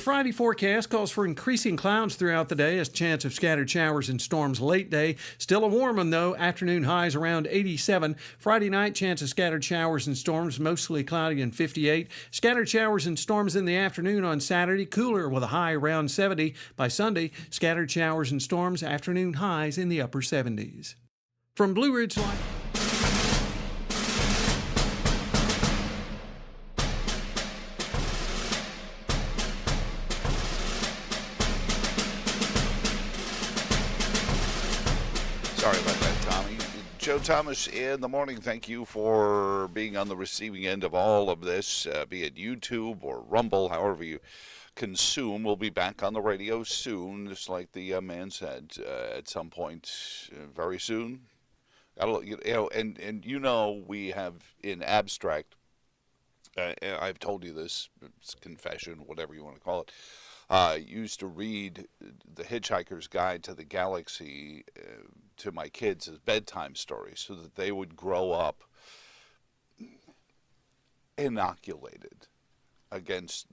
Friday forecast calls for increasing clouds throughout the day, as chance of scattered showers and storms late day. Still a warm one, though. Afternoon highs around 87. Friday night, chance of scattered showers and storms, mostly cloudy and 58. Scattered showers and storms in the afternoon on Saturday, cooler with a high around 70. By Sunday, scattered showers and storms, afternoon highs in the upper 70s. From Blue Ridge Light. Sorry about that, Tommy. Joe Thomas in the morning. Thank you for being on the receiving end of all of this, be it YouTube or Rumble, however you consume. We'll be back on the radio soon, just like the man said, at some point very soon. And we have in abstract, I've told you this, it's confession, whatever you want to call it. Used to read The Hitchhiker's Guide to the Galaxy to my kids as bedtime stories so that they would grow up inoculated against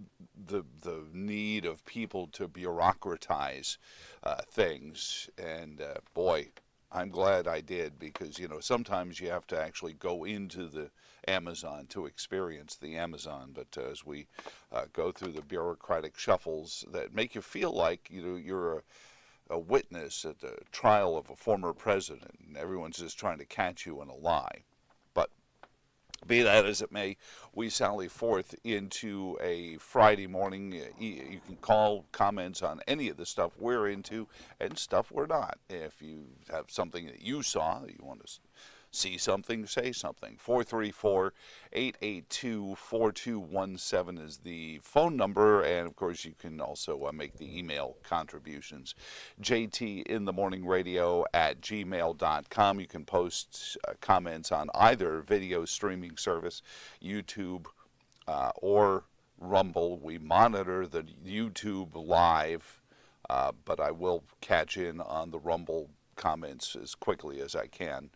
the need of people to bureaucratize things. And boy, I'm glad I did, because, sometimes you have to actually go into the Amazon to experience the Amazon. But as we go through the bureaucratic shuffles that make you feel like you're a witness at the trial of a former president, and everyone's just trying to catch you in a lie. But be that as it may, we sally forth into a Friday morning. You can call comments on any of the stuff we're into and stuff we're not. If you have something that you saw, you want to see something, say something. 434-882-4217 is the phone number, and of course you can also make the email contributions. JTinthemorningradio@gmail.com. You can post comments on either video streaming service, YouTube or Rumble. We monitor the YouTube live, but I will catch in on the Rumble comments as quickly as I can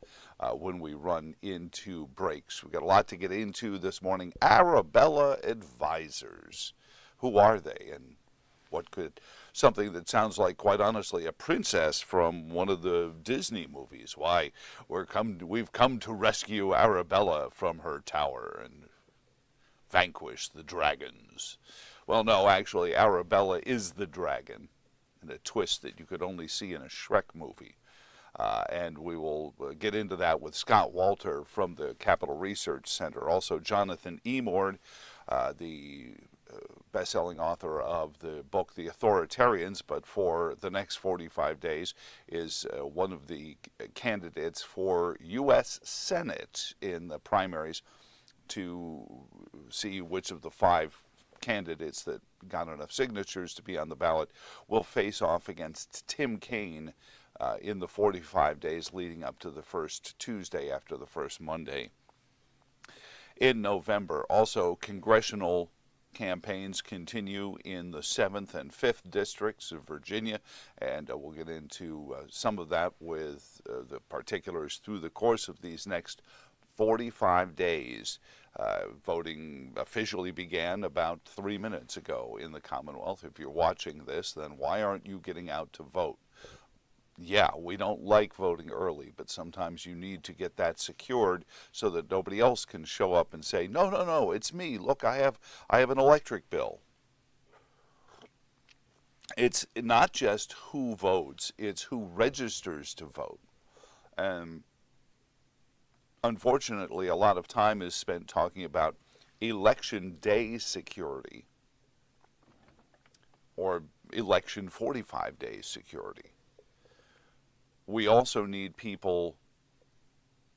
when we run into breaks. We've got a lot to get into this morning. Arabella Advisors. Who are they, and what could something that sounds like, quite honestly, a princess from one of the Disney movies? Why, we've come to rescue Arabella from her tower and vanquish the dragons. Well, no, actually, Arabella is the dragon, in a twist that you could only see in a Shrek movie. And we will get into that with Scott Walter from the Capital Research Center. Also, Jonathan Emord, the best-selling author of the book The Authoritarians, but for the next 45 days is one of the candidates for U.S. Senate in the primaries, to see which of the 5 candidates that got enough signatures to be on the ballot will face off against Tim Kaine in the 45 days leading up to the first Tuesday after the first Monday in November. Also, congressional campaigns continue in the 7th and 5th districts of Virginia, and we'll get into some of that with the particulars through the course of these next 45 days. Voting officially began about 3 minutes ago in the Commonwealth. If you're watching this, then why aren't you getting out to vote? Yeah, we don't like voting early, but sometimes you need to get that secured so that nobody else can show up and say, no, it's me. Look, I have an electric bill. It's not just who votes, it's who registers to vote. And unfortunately, a lot of time is spent talking about election day security or election 45 days security. We also need people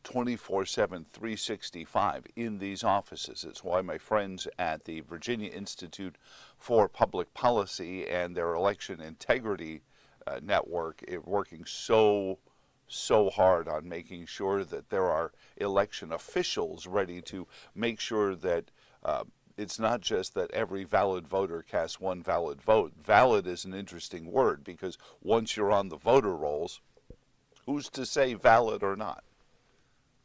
24/7, 365 in these offices. It's why my friends at the Virginia Institute for Public Policy and their election integrity network are working so hard on making sure that there are election officials ready to make sure that it's not just that every valid voter casts one valid vote. Valid is an interesting word, because once you're on the voter rolls, who's to say valid or not?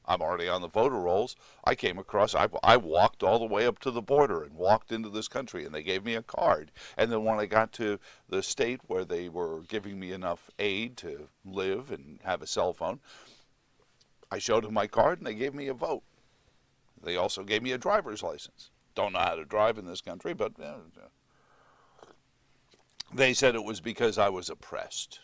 I'm already on the voter rolls. I came across, I walked all the way up to the border and walked into this country, and they gave me a card. And then when I got to the state where they were giving me enough aid to live and have a cell phone, I showed them my card, and they gave me a vote. They also gave me a driver's license. Don't know how to drive in this country, but they said it was because I was oppressed.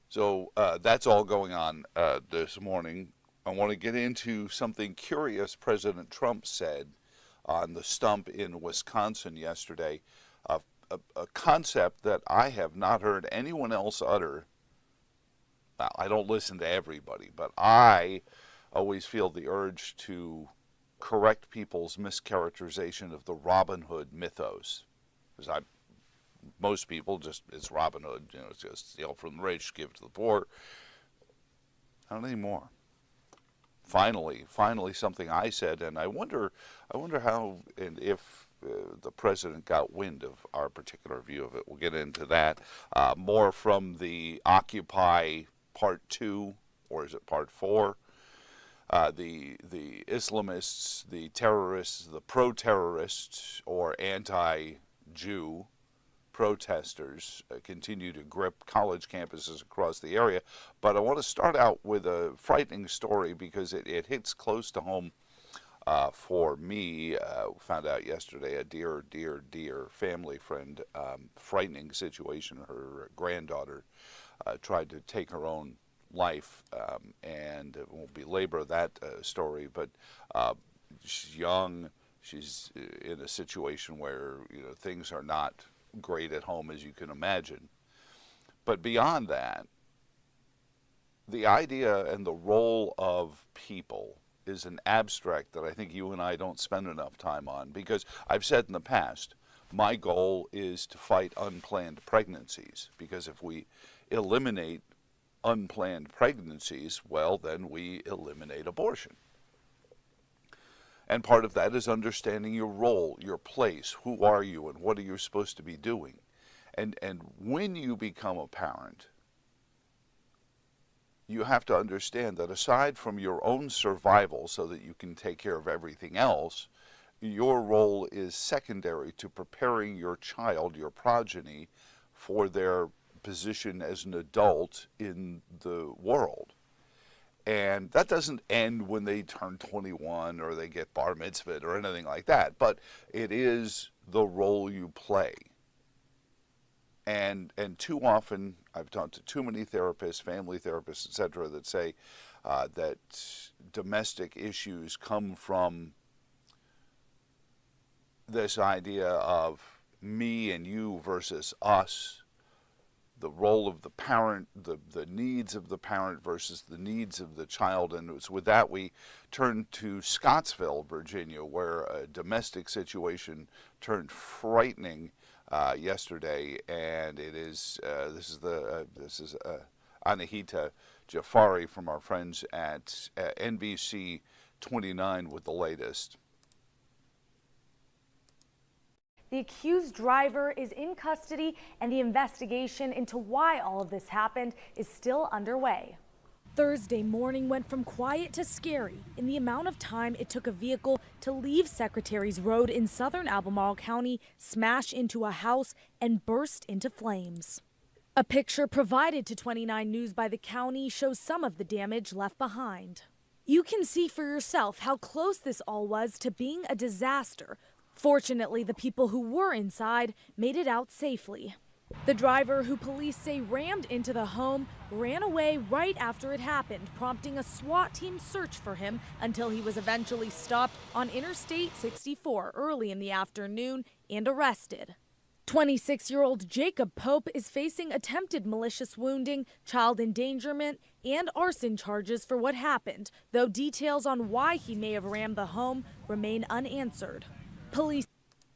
So that's all going on this morning. I want to get into something curious President Trump said on the stump in Wisconsin yesterday, a concept that I have not heard anyone else utter. Now, I don't listen to everybody, but I always feel the urge to correct people's mischaracterization of the Robin Hood mythos. Because most people just, it's Robin Hood, it's just steal from the rich, give to the poor. Not anymore. Finally something I said, and I wonder how and if the president got wind of our particular view of it. We'll get into that. More from the Occupy Part 2, or is it Part 4? The Islamists, the terrorists, the pro-terrorists or anti-Jew protesters continue to grip college campuses across the area. But I want to start out with a frightening story because it hits close to home for me. Found out yesterday a dear family friend, frightening situation. Her granddaughter tried to take her own life, and it won't belabor that story, but she's young. She's in a situation where things are not great at home, as you can imagine. But beyond that, the idea and the role of people is an abstract that I think you and I don't spend enough time on, because I've said in the past, my goal is to fight unplanned pregnancies, because if we eliminate unplanned pregnancies, well, then we eliminate abortion. And part of that is understanding your role, your place, who are you, and what are you supposed to be doing. And when you become a parent, you have to understand that aside from your own survival so that you can take care of everything else, your role is secondary to preparing your child, your progeny, for their position as an adult in the world. And that doesn't end when they turn 21 or they get bar mitzvahed or anything like that, but it is the role you play. And too often, I've talked to too many therapists, family therapists, etc., that say that domestic issues come from this idea of me and you versus us, the role of the parent, the needs of the parent versus the needs of the child. And it was with that we turned to Scottsville, Virginia, where a domestic situation turned frightening yesterday. And it is this is Anahita Jafari from our friends at NBC 29 with the latest. The accused driver is in custody, and the investigation into why all of this happened is still underway. Thursday morning went from quiet to scary in the amount of time it took a vehicle to leave Secretary's Road in southern Albemarle County, smash into a house, and burst into flames. A picture provided to 29 News by the county shows some of the damage left behind. You can see for yourself how close this all was to being a disaster. Fortunately, the people who were inside made it out safely. The driver, who police say rammed into the home, ran away right after it happened, prompting a SWAT team search for him until he was eventually stopped on Interstate 64 early in the afternoon and arrested. 26-year-old Jacob Pope is facing attempted malicious wounding, child endangerment, and arson charges for what happened, though details on why he may have rammed the home remain unanswered. Police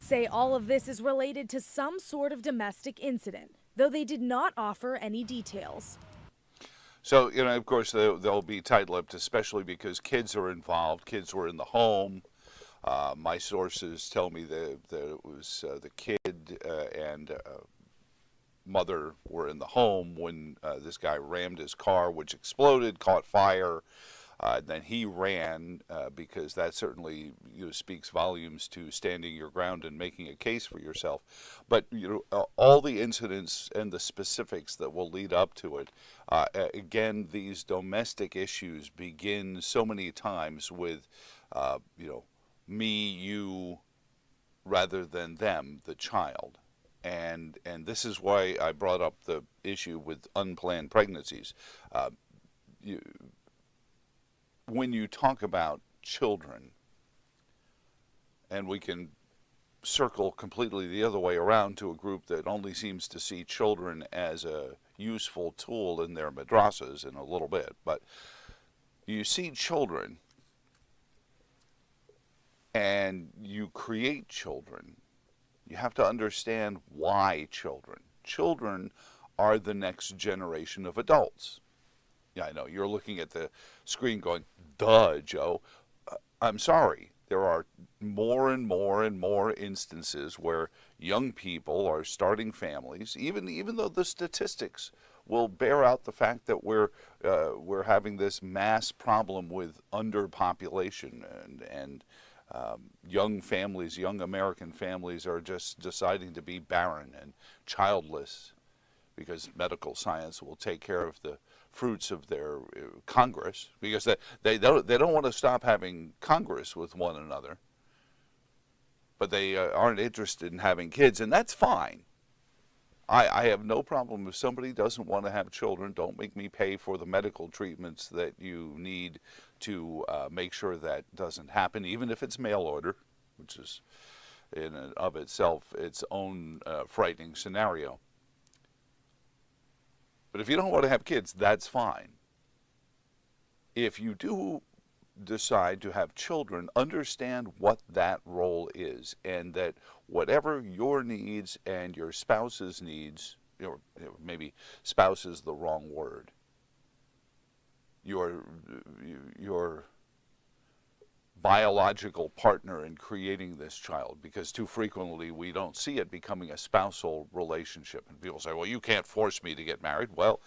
say all of this is related to some sort of domestic incident, though they did not offer any details. So, of course, they'll be tight-lipped, especially because kids are involved. Kids were in the home. My sources tell me that it was the kid and mother were in the home when this guy rammed his car, which exploded, caught fire. Then he ran because that certainly speaks volumes to standing your ground and making a case for yourself. But all the incidents and the specifics that will lead up to it. Again, these domestic issues begin so many times with me, you, rather than them, the child. And this is why I brought up the issue with unplanned pregnancies. When you talk about children, and we can circle completely the other way around to a group that only seems to see children as a useful tool in their madrasas in a little bit, but you see children and you create children, you have to understand why children. Children are the next generation of adults. Yeah, I know, you're looking at the screen going, duh, Joe. I'm sorry. There are more and more and more instances where young people are starting families, even though the statistics will bear out the fact that we're having this mass problem with underpopulation and young families, young American families are just deciding to be barren and childless because medical science will take care of the fruits of their Congress, because they don't want to stop having Congress with one another, but they aren't interested in having kids, and that's fine. I have no problem if somebody doesn't want to have children. Don't make me pay for the medical treatments that you need to make sure that doesn't happen, even if it's mail order, which is in and of itself its own frightening scenario. But if you don't want to have kids, that's fine. If you do decide to have children, understand what that role is, and that whatever your needs and your spouse's needs, or maybe spouse is the wrong word, your biological partner in creating this child, because too frequently we don't see it becoming a spousal relationship. And people say, well, you can't force me to get married. Well,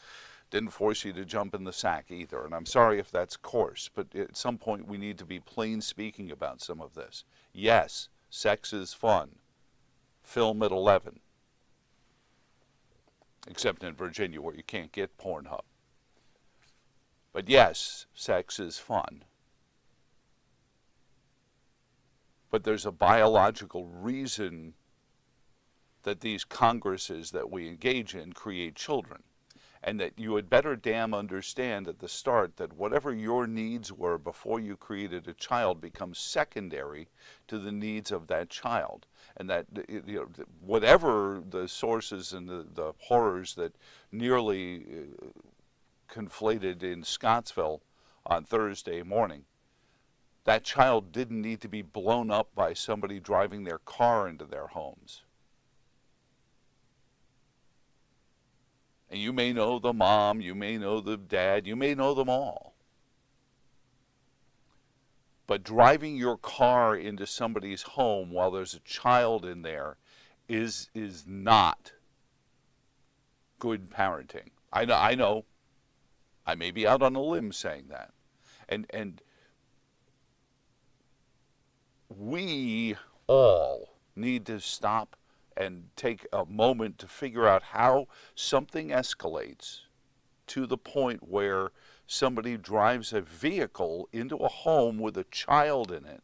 didn't force you to jump in the sack either. And I'm sorry if that's coarse, but at some point we need to be plain speaking about some of this. Yes, sex is fun. Film at 11. Except in Virginia where you can't get Pornhub. But yes, sex is fun. But there's a biological reason that these congresses that we engage in create children. And that you had better damn understand at the start that whatever your needs were before you created a child becomes secondary to the needs of that child. And that whatever the sources and the horrors that nearly conflated in Scottsville on Thursday morning, that child didn't need to be blown up by somebody driving their car into their homes. And you may know the mom, you may know the dad, you may know them all. But driving your car into somebody's home while there's a child in there is not good parenting. I know. I may be out on a limb saying that. And we all need to stop and take a moment to figure out how something escalates to the point where somebody drives a vehicle into a home with a child in it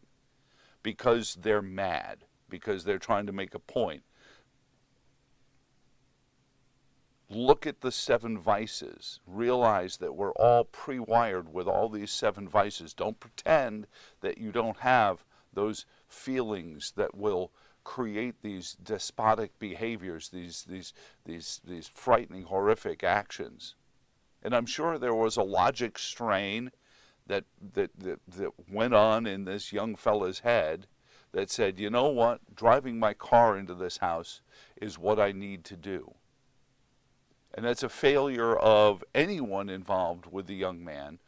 because they're mad, because they're trying to make a point. Look at the 7 vices. Realize that we're all pre-wired with all these 7 vices. Don't pretend that you don't have those feelings that will create these despotic behaviors, these frightening, horrific actions. And I'm sure there was a logic strain that went on in this young fella's head that said, you know what, driving my car into this house is what I need to do. And that's a failure of anyone involved with the young man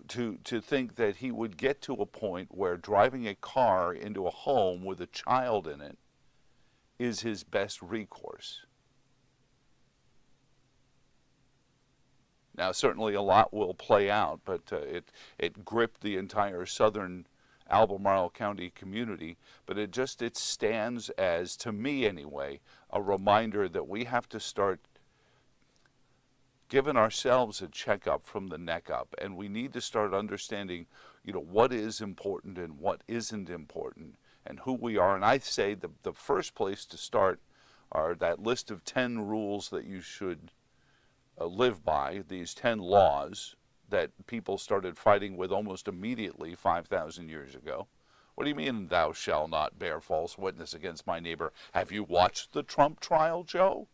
to think that he would get to a point where driving a car into a home with a child in it is his best recourse. Now, certainly a lot will play out, but it gripped the entire southern Albemarle County community. But it stands as, to me anyway, a reminder that we have to start giving ourselves a checkup from the neck up, and we need to start understanding, what is important and what isn't important, and who we are. And I say the first place to start are that list of 10 rules that you should live by, these 10 laws that people started fighting with almost immediately 5,000 years ago. What do you mean, thou shalt not bear false witness against my neighbor? Have you watched the Trump trial, Joe?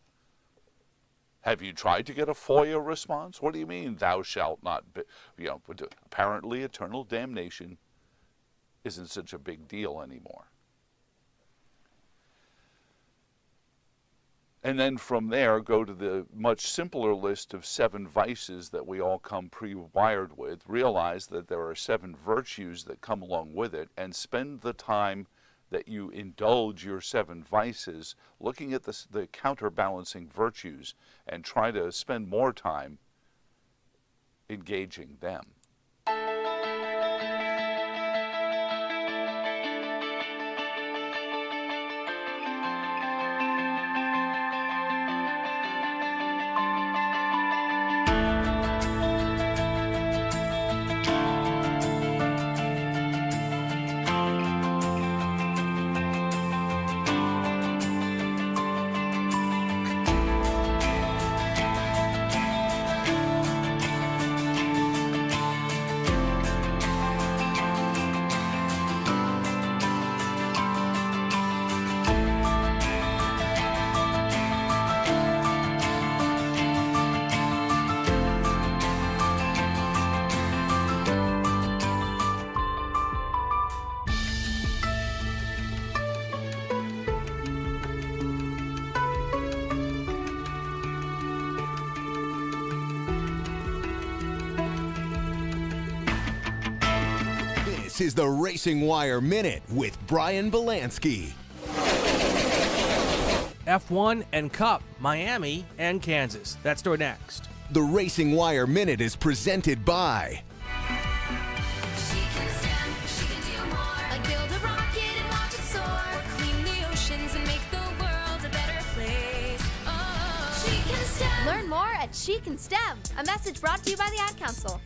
Have you tried to get a FOIA response? What do you mean, thou shalt not? Apparently eternal damnation isn't such a big deal anymore. And then from there, go to the much simpler list of 7 vices that we all come pre-wired with. Realize that there are 7 virtues that come along with it, and spend the time that you indulge your 7 vices looking at the counterbalancing virtues, and try to spend more time engaging them. This is the Racing Wire Minute with Brian Belansky. F1 and Cup, Miami and Kansas. That story next. The Racing Wire Minute is presented by She can stand, she can do more. Like build a rocket and watch it soar. Or clean the oceans and make the world a better place. Oh, she can STEM. Learn more at She Can STEM. A message brought to you by the Ad Council.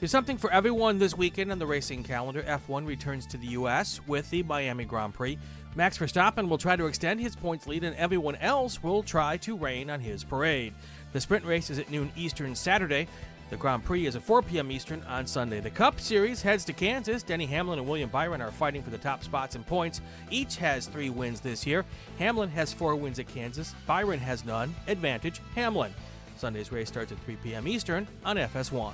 There's something for everyone this weekend on the racing calendar. F1 returns to the U.S. with the Miami Grand Prix. Max Verstappen will try to extend his points lead, and everyone else will try to rain on his parade. The sprint race is at noon Eastern Saturday. The Grand Prix is at 4 p.m. Eastern on Sunday. The Cup Series heads to Kansas. Denny Hamlin and William Byron are fighting for the top spots and points. Each has 3 wins this year. Hamlin has 4 wins at Kansas. Byron has none. Advantage Hamlin. Sunday's race starts at 3 p.m. Eastern on FS1.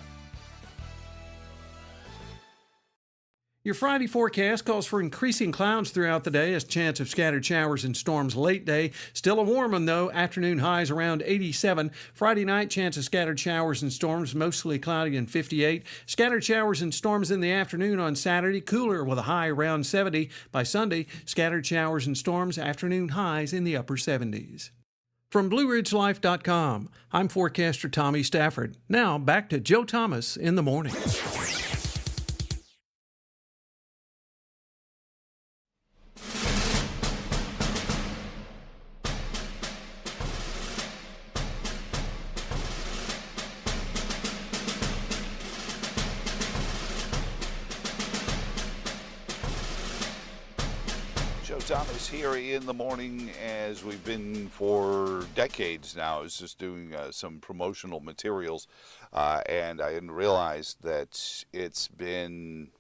Your Friday forecast calls for increasing clouds throughout the day, as chance of scattered showers and storms late day. Still a warm one, though. Afternoon highs around 87. Friday night, chance of scattered showers and storms, mostly cloudy and 58. Scattered showers and storms in the afternoon on Saturday, cooler with a high around 70. By Sunday, scattered showers and storms, afternoon highs in the upper 70s. From BlueRidgeLife.com, I'm forecaster Tommy Stafford. Now, back to Joe Thomas in the morning. Thomas here in the morning, as we've been for decades now, is just doing some promotional materials, and I didn't realize that it's been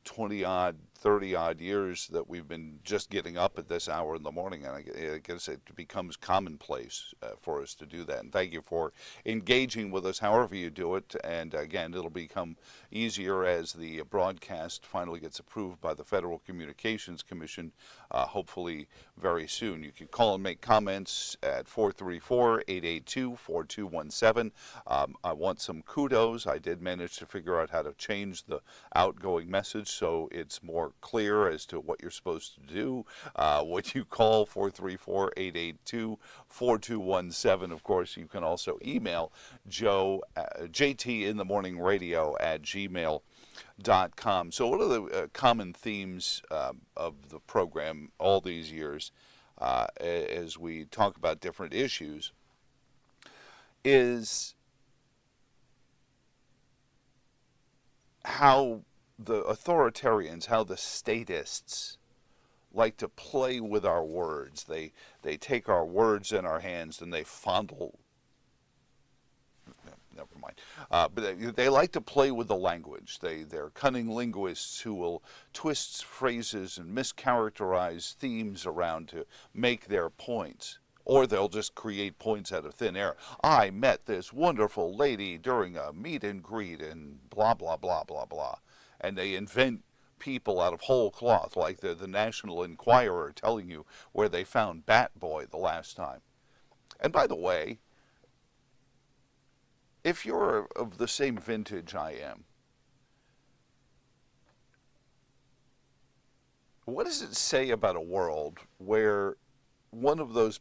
20-odd, 30-odd years that we've been just getting up at this hour in the morning, and I guess it becomes commonplace for us to do that. And thank you for engaging with us however you do it. And again, it'll become easier as the broadcast finally gets approved by the Federal Communications Commission, hopefully very soon. You can call and make comments at 434-882-4217. I want some kudos. I did manage to figure out how to change the outgoing message so it's more more clear as to what you're supposed to do, what you call 434-882-4217. Of course, you can also email Joe, JTinthemorningradio@gmail.com. So one of the common themes of the program all these years as we talk about different issues is how the authoritarians, how the statists like to play with our words. They take our words in our hands and they fondle. Never mind. But they like to play with the language. They're cunning linguists who will twist phrases and mischaracterize themes around to make their points. Or they'll just create points out of thin air. I met this wonderful lady during a meet and greet and blah, blah, blah, blah, blah. And they invent people out of whole cloth, like the National Enquirer telling you where they found Bat Boy the last time. And by the way, if you're of the same vintage I am, what does it say about a world where one of those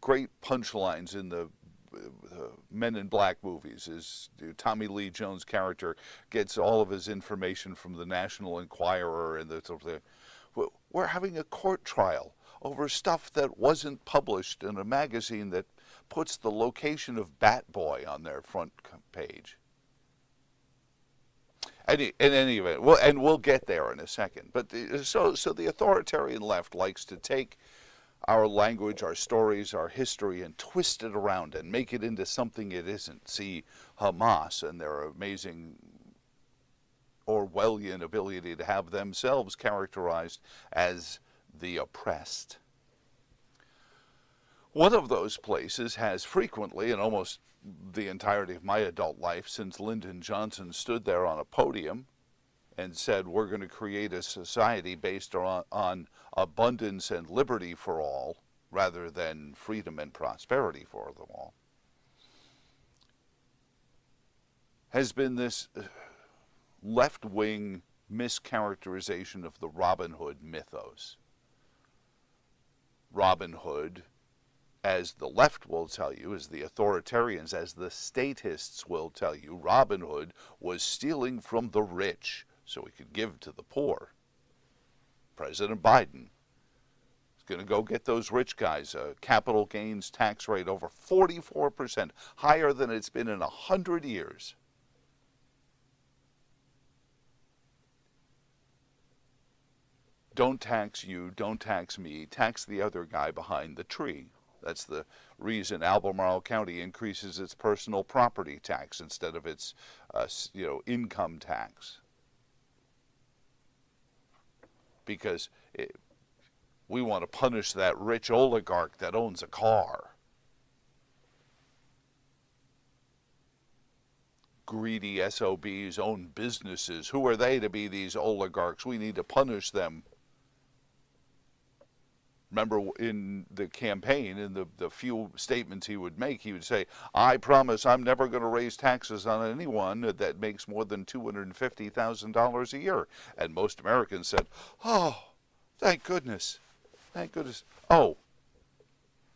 great punchlines in the Men in Black movies is Tommy Lee Jones' character gets all of his information from the National Enquirer, and we're having a court trial over stuff that wasn't published in a magazine that puts the location of Bat Boy on their front page. In any event, we'll get there in a second. But so the authoritarian left likes to take our language, our stories, our history, and twist it around and make it into something it isn't. See Hamas and their amazing Orwellian ability to have themselves characterized as the oppressed. One of those places has frequently, and almost the entirety of my adult life since Lyndon Johnson stood there on a podium and said, we're going to create a society based on abundance and liberty for all, rather than freedom and prosperity for them all, has been this left-wing mischaracterization of the Robin Hood mythos. Robin Hood, as the left will tell you, as the authoritarians, as the statists will tell you, Robin Hood was stealing from the rich so he could give to the poor. President Biden is going to go get those rich guys a capital gains tax rate over 44%, higher than it's been in 100 years. Don't tax you, don't tax me, tax the other guy behind the tree. That's the reason Albemarle County increases its personal property tax instead of its income tax. Because we want to punish that rich oligarch that owns a car. Greedy SOBs own businesses. Who are they to be these oligarchs? We need to punish them. Remember in the campaign, in the few statements he would make, he would say, I promise I'm never going to raise taxes on anyone that makes more than $250,000 a year. And most Americans said, oh, thank goodness. Thank goodness. Oh,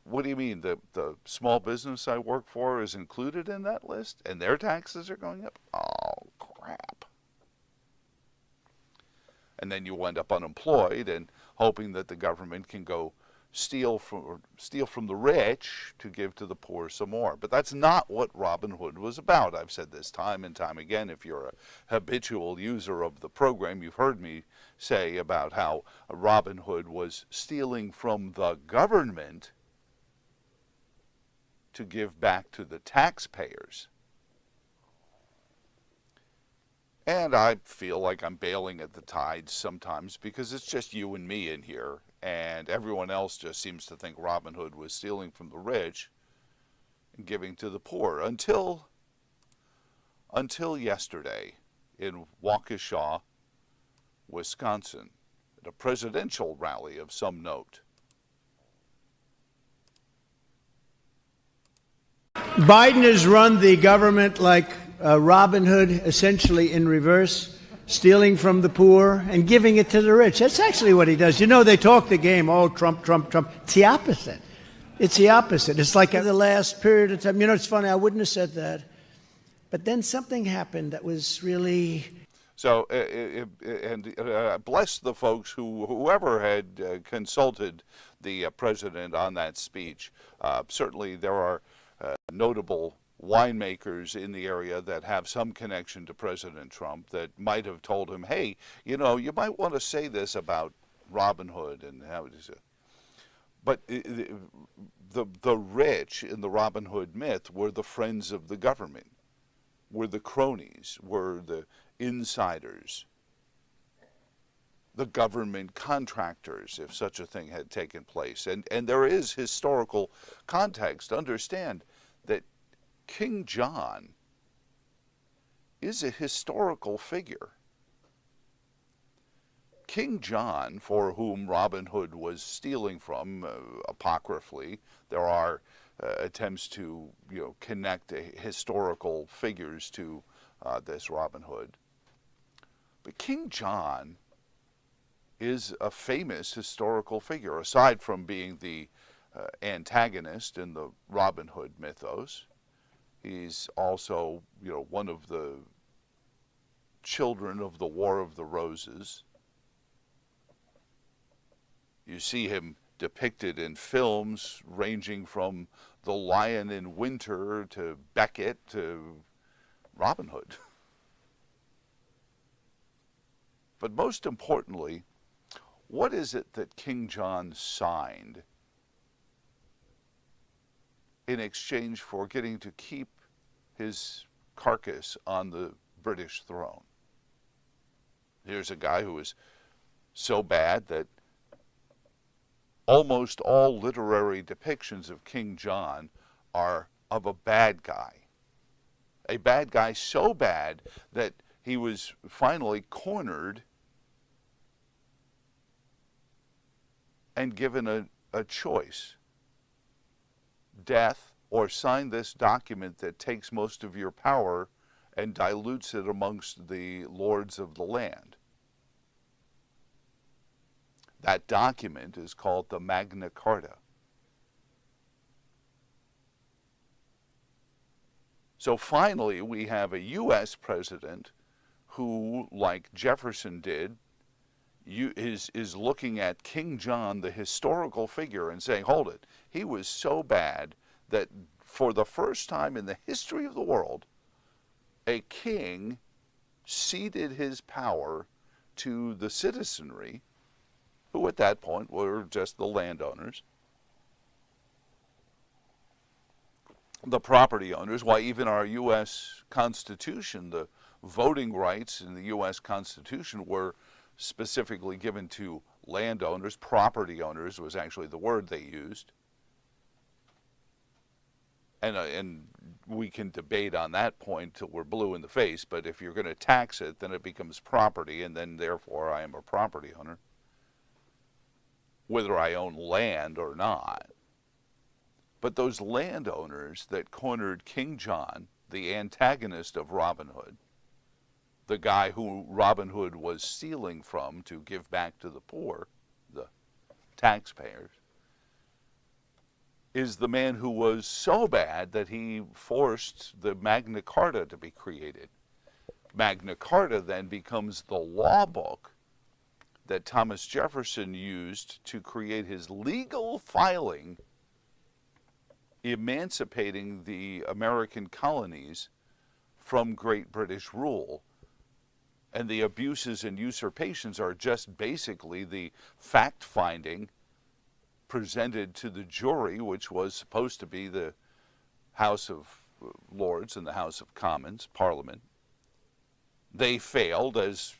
what do you mean? The small business I work for is included in that list and their taxes are going up? Oh, crap. And then you wind up unemployed and hoping that the government can go steal from the rich to give to the poor some more. But that's not what Robin Hood was about. I've said this time and time again. If you're a habitual user of the program, you've heard me say about how Robin Hood was stealing from the government to give back to the taxpayers. And I feel like I'm bailing at the tide sometimes because it's just you and me in here, and everyone else just seems to think Robin Hood was stealing from the rich and giving to the poor until yesterday in Waukesha, Wisconsin, at a presidential rally of some note. Biden has run the government like Robin Hood, essentially in reverse. stealing from the poor and giving it to the rich. That's actually what he does. You know, they talk the game, oh, Trump, Trump, Trump. It's the opposite. It's the opposite. It's like the last period of time. You know, it's funny, I wouldn't have said that. But then something happened that was really... So, bless the folks whoever had consulted the president on that speech. Certainly there are notable winemakers in the area that have some connection to President Trump that might have told him, hey, you know, you might want to say this about Robin Hood and how it is. But the rich in the Robin Hood myth were the friends of the government, were the cronies, were the insiders, the government contractors, if such a thing had taken place. And there is historical context. Understand that King John is a historical figure. King John, for whom Robin Hood was stealing from, apocryphally, there are attempts to connect historical figures to this Robin Hood. But King John is a famous historical figure, aside from being the antagonist in the Robin Hood mythos. He's also, one of the children of the War of the Roses. You see him depicted in films ranging from The Lion in Winter to Beckett to Robin Hood. But most importantly, what is it that King John signed in exchange for getting to keep his carcass on the British throne? Here's a guy who is so bad that almost all literary depictions of King John are of a bad guy. A bad guy so bad that he was finally cornered and given a choice. Death, or sign this document that takes most of your power and dilutes it amongst the lords of the land. That document is called the Magna Carta. So finally, we have a U.S. president who, like Jefferson did, is looking at King John, the historical figure, and saying, hold it, he was so bad that for the first time in the history of the world, a king ceded his power to the citizenry, who at that point were just the landowners, the property owners. Why, even our U.S. Constitution, the voting rights in the U.S. Constitution were specifically given to landowners. Property owners was actually the word they used. And we can debate on that point till we're blue in the face, but if you're going to tax it, then it becomes property, and then therefore I am a property owner, whether I own land or not. But those landowners that cornered King John, the antagonist of Robin Hood, the guy who Robin Hood was stealing from to give back to the poor, the taxpayers, is the man who was so bad that he forced the Magna Carta to be created. Magna Carta then becomes the law book that Thomas Jefferson used to create his legal filing emancipating the American colonies from Great British rule. And the abuses and usurpations are just basically the fact-finding presented to the jury, which was supposed to be the House of Lords and the House of Commons, Parliament. They failed, as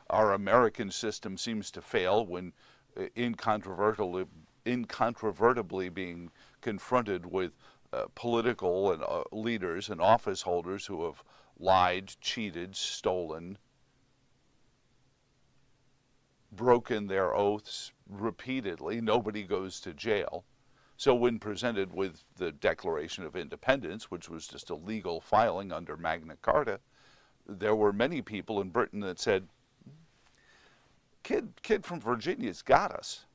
our American system seems to fail when incontrovertibly being confronted with political and leaders and office holders who have lied, cheated, stolen, broken their oaths repeatedly. Nobody goes to jail. So when presented with the Declaration of Independence, which was just a legal filing under Magna Carta, there were many people in Britain that said, kid from Virginia's got us.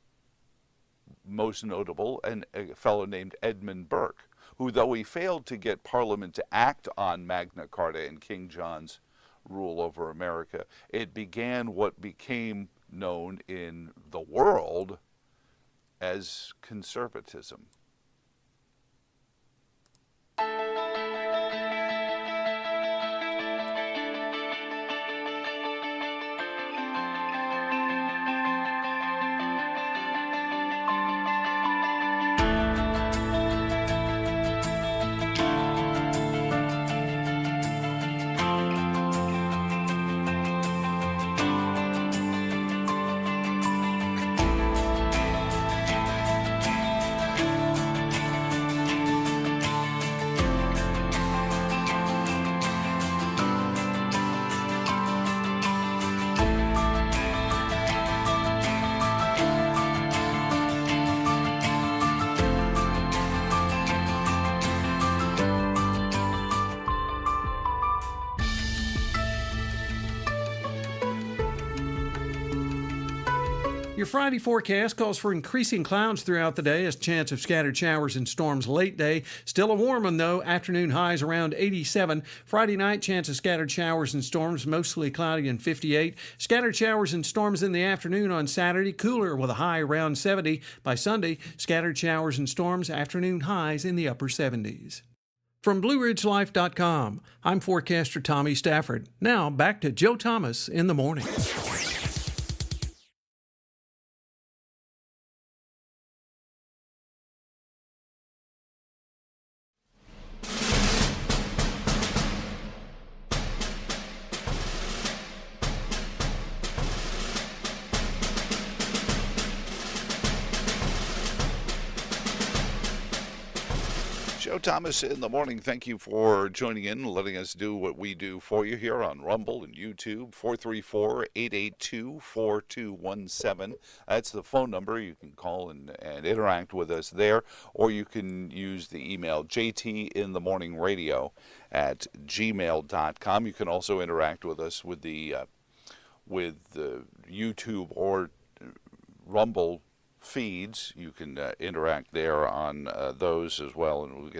Most notable, a fellow named Edmund Burke, who, though he failed to get Parliament to act on Magna Carta and King John's rule over America, it began what became known in the world as conservatism. Your Friday forecast calls for increasing clouds throughout the day, as chance of scattered showers and storms late day. Still a warm one, though. Afternoon highs around 87. Friday night, chance of scattered showers and storms, mostly cloudy and 58. Scattered showers and storms in the afternoon on Saturday, cooler with a high around 70. By Sunday, scattered showers and storms, afternoon highs in the upper 70s. From BlueRidgeLife.com, I'm forecaster Tommy Stafford. Now, back to Joe Thomas in the morning. Joe Thomas in the morning. Thank you for joining in and letting us do what we do for you here on Rumble and YouTube. 434-882-4217. That's the phone number. You can call and interact with us there, or you can use the email jtitmthemorningradio@gmail.com. You can also interact with us with the YouTube or Rumble feeds. You can interact there on those as well, and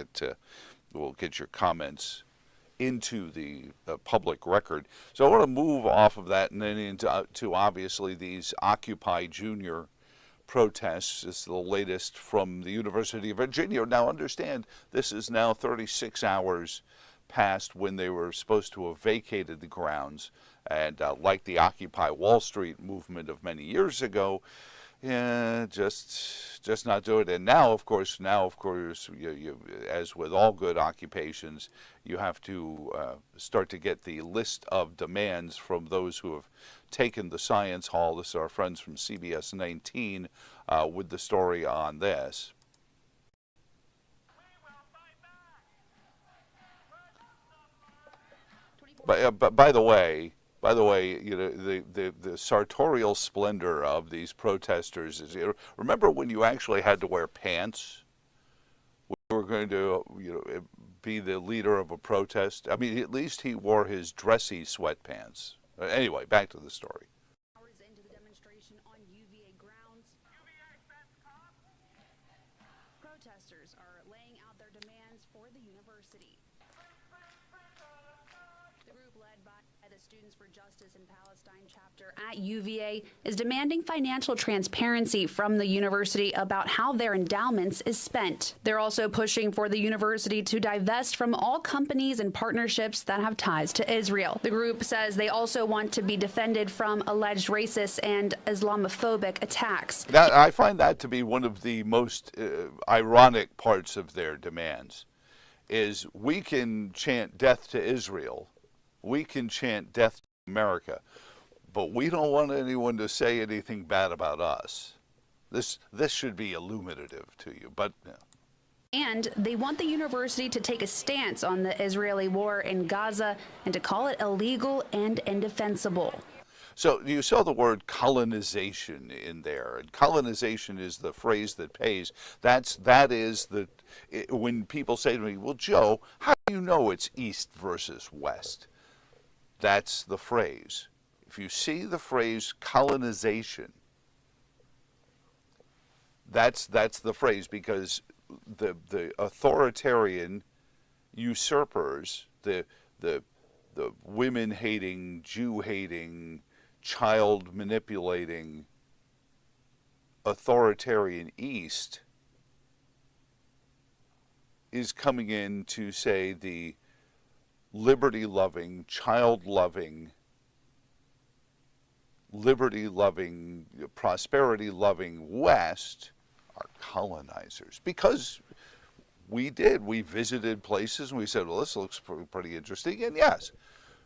we'll get your comments into the public record. So I want to move off of that and then into to obviously these Occupy Junior protests. This is the latest from the University of Virginia. Now understand, this is now 36 hours past when they were supposed to have vacated the grounds, and like the Occupy Wall Street movement of many years ago, yeah, just not do it. And now, of course, you, as with all good occupations, you have to start to get the list of demands from those who have taken the science hall. This is our friends from CBS 19 with the story on this. But by the way, you know, the sartorial splendor of these protesters is, remember when you actually had to wear pants? We were going to, be the leader of a protest. I mean, at least he wore his dressy sweatpants. Anyway, back to the story. Hours into the demonstration on UVA grounds, protesters are laying out their demands for the university. The group led by the Students for Justice in Palestine chapter at UVA is demanding financial transparency from the university about how their endowments is spent. They're also pushing for the university to divest from all companies and partnerships that have ties to Israel. The group says they also want to be defended from alleged racist and Islamophobic attacks. Now, I find that to be one of the most ironic parts of their demands, is we can chant death to Israel, we can chant death to America, but we don't want anyone to say anything bad about us. This should be illuminative to you, but... Yeah. And they want the university to take a stance on the Israeli war in Gaza and to call it illegal and indefensible. So you saw the word colonization in there, and colonization is the phrase that pays. That is when people say to me, well, Joe, how do you know it's East versus West? That's the phrase. If you see the phrase colonization, that's the phrase, because the authoritarian usurpers, the women-hating, Jew-hating, child-manipulating authoritarian East is coming in to say the liberty-loving, child-loving, liberty-loving, prosperity-loving West are colonizers. Because we visited places and we said, well, this looks pretty interesting. And yes,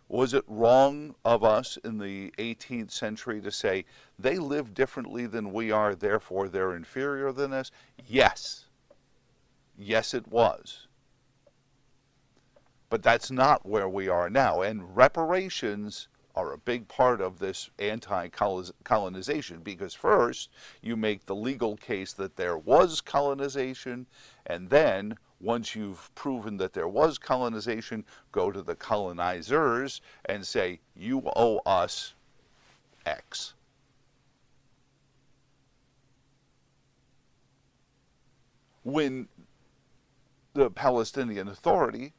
was it wrong of us in the 18th century to say they live differently than we are, therefore they're inferior than us? Yes. Yes, it was. But that's not where we are now. And reparations are a big part of this anti-colonization, because first you make the legal case that there was colonization, and then once you've proven that there was colonization, go to the colonizers and say, you owe us X. When the Palestinian Authority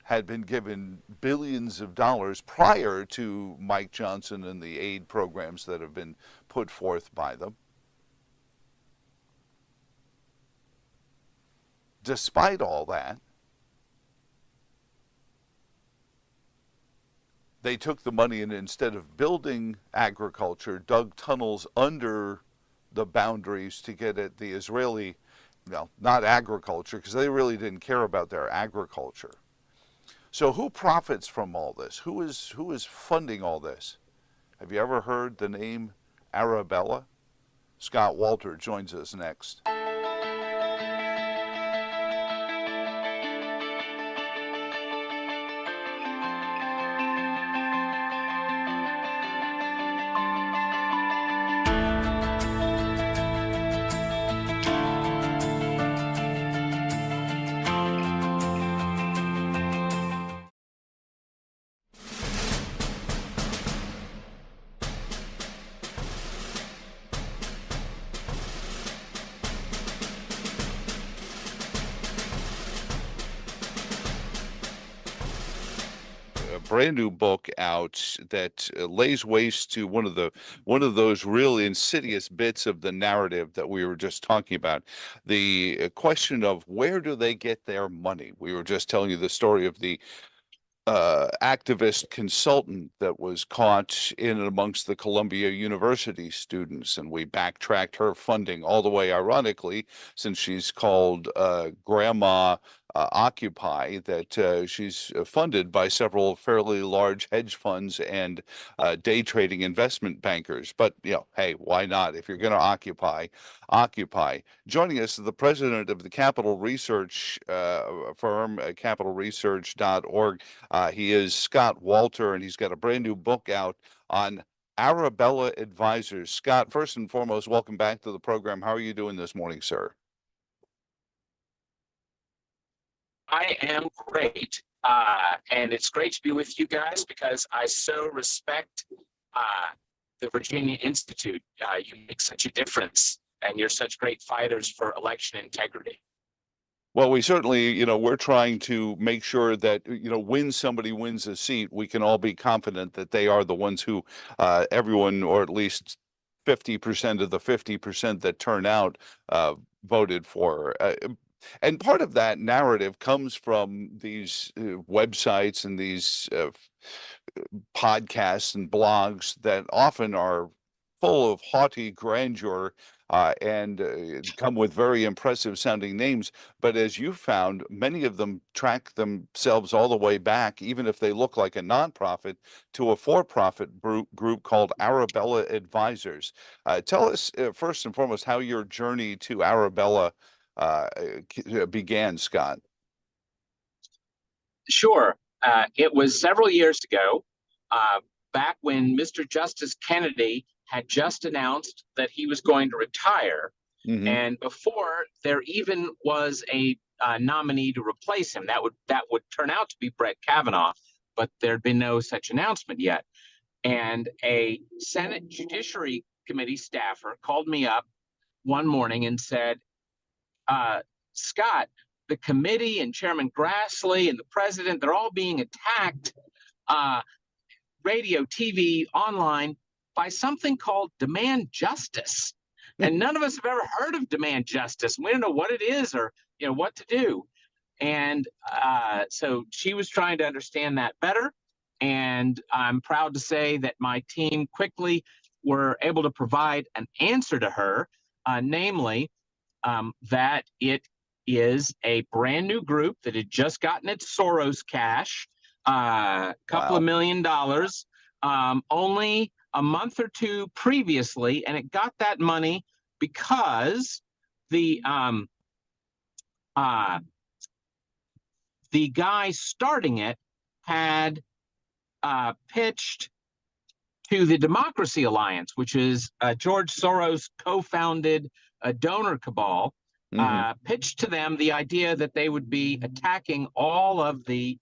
had been given billions of dollars prior to Mike Johnson and the aid programs that have been put forth by them, despite all that, they took the money and instead of building agriculture, dug tunnels under the boundaries to get at the Israeli, well, not agriculture, because they really didn't care about their agriculture. So who profits from all this? Who is funding all this? Have you ever heard the name Arabella? Scott Walter joins us next. Brand new book out that lays waste to one of those really insidious bits of the narrative that we were just talking about. The question of where do they get their money? We were just telling you the story of the activist consultant that was caught in and amongst the Columbia University students, and we backtracked her funding all the way, ironically, since she's called Grandma Occupy, that she's funded by several fairly large hedge funds and day trading investment bankers. But, you know, hey, why not? If you're going to occupy. Joining us is the president of the Capital Research firm, capitalresearch.org. He is Scott Walter, and he's got a brand new book out on Arabella Advisors. Scott, first and foremost, welcome back to the program. How are you doing this morning, sir? I am great, and it's great to be with you guys because I so respect the Virginia Institute. You make such a difference, and you're such great fighters for election integrity. Well, we certainly, you know, we're trying to make sure that, you know, when somebody wins a seat, we can all be confident that they are the ones who everyone, or at least 50% of the 50% that turn out, voted for. And part of that narrative comes from these websites and these podcasts and blogs that often are full of haughty grandeur and come with very impressive sounding names. But as you found, many of them track themselves all the way back, even if they look like a nonprofit, to a for-profit group called Arabella Advisors. Tell us first and foremost how your journey to Arabella began, Scott. Sure. It was several years ago, back when Mr. Justice Kennedy had just announced that he was going to retire, and before there even was a nominee to replace him. That would turn out to be Brett Kavanaugh. but there'd been no such announcement yet. And a Senate Judiciary Committee staffer called me up one morning and said, Scott, the committee and Chairman Grassley and the president, they're all being attacked, radio, TV, online, by something called demand justice. And none of us have ever heard of demand justice. We don't know what it is or what to do. And so she was trying to understand that better. And I'm proud to say that my team quickly were able to provide an answer to her, namely that it is a brand new group that had just gotten its Soros cash, a couple of $1 million, only a month or two previously, and it got that money because the guy starting it had pitched to the Democracy Alliance, which is George Soros co-founded donor cabal, pitched to them the idea that they would be attacking all of the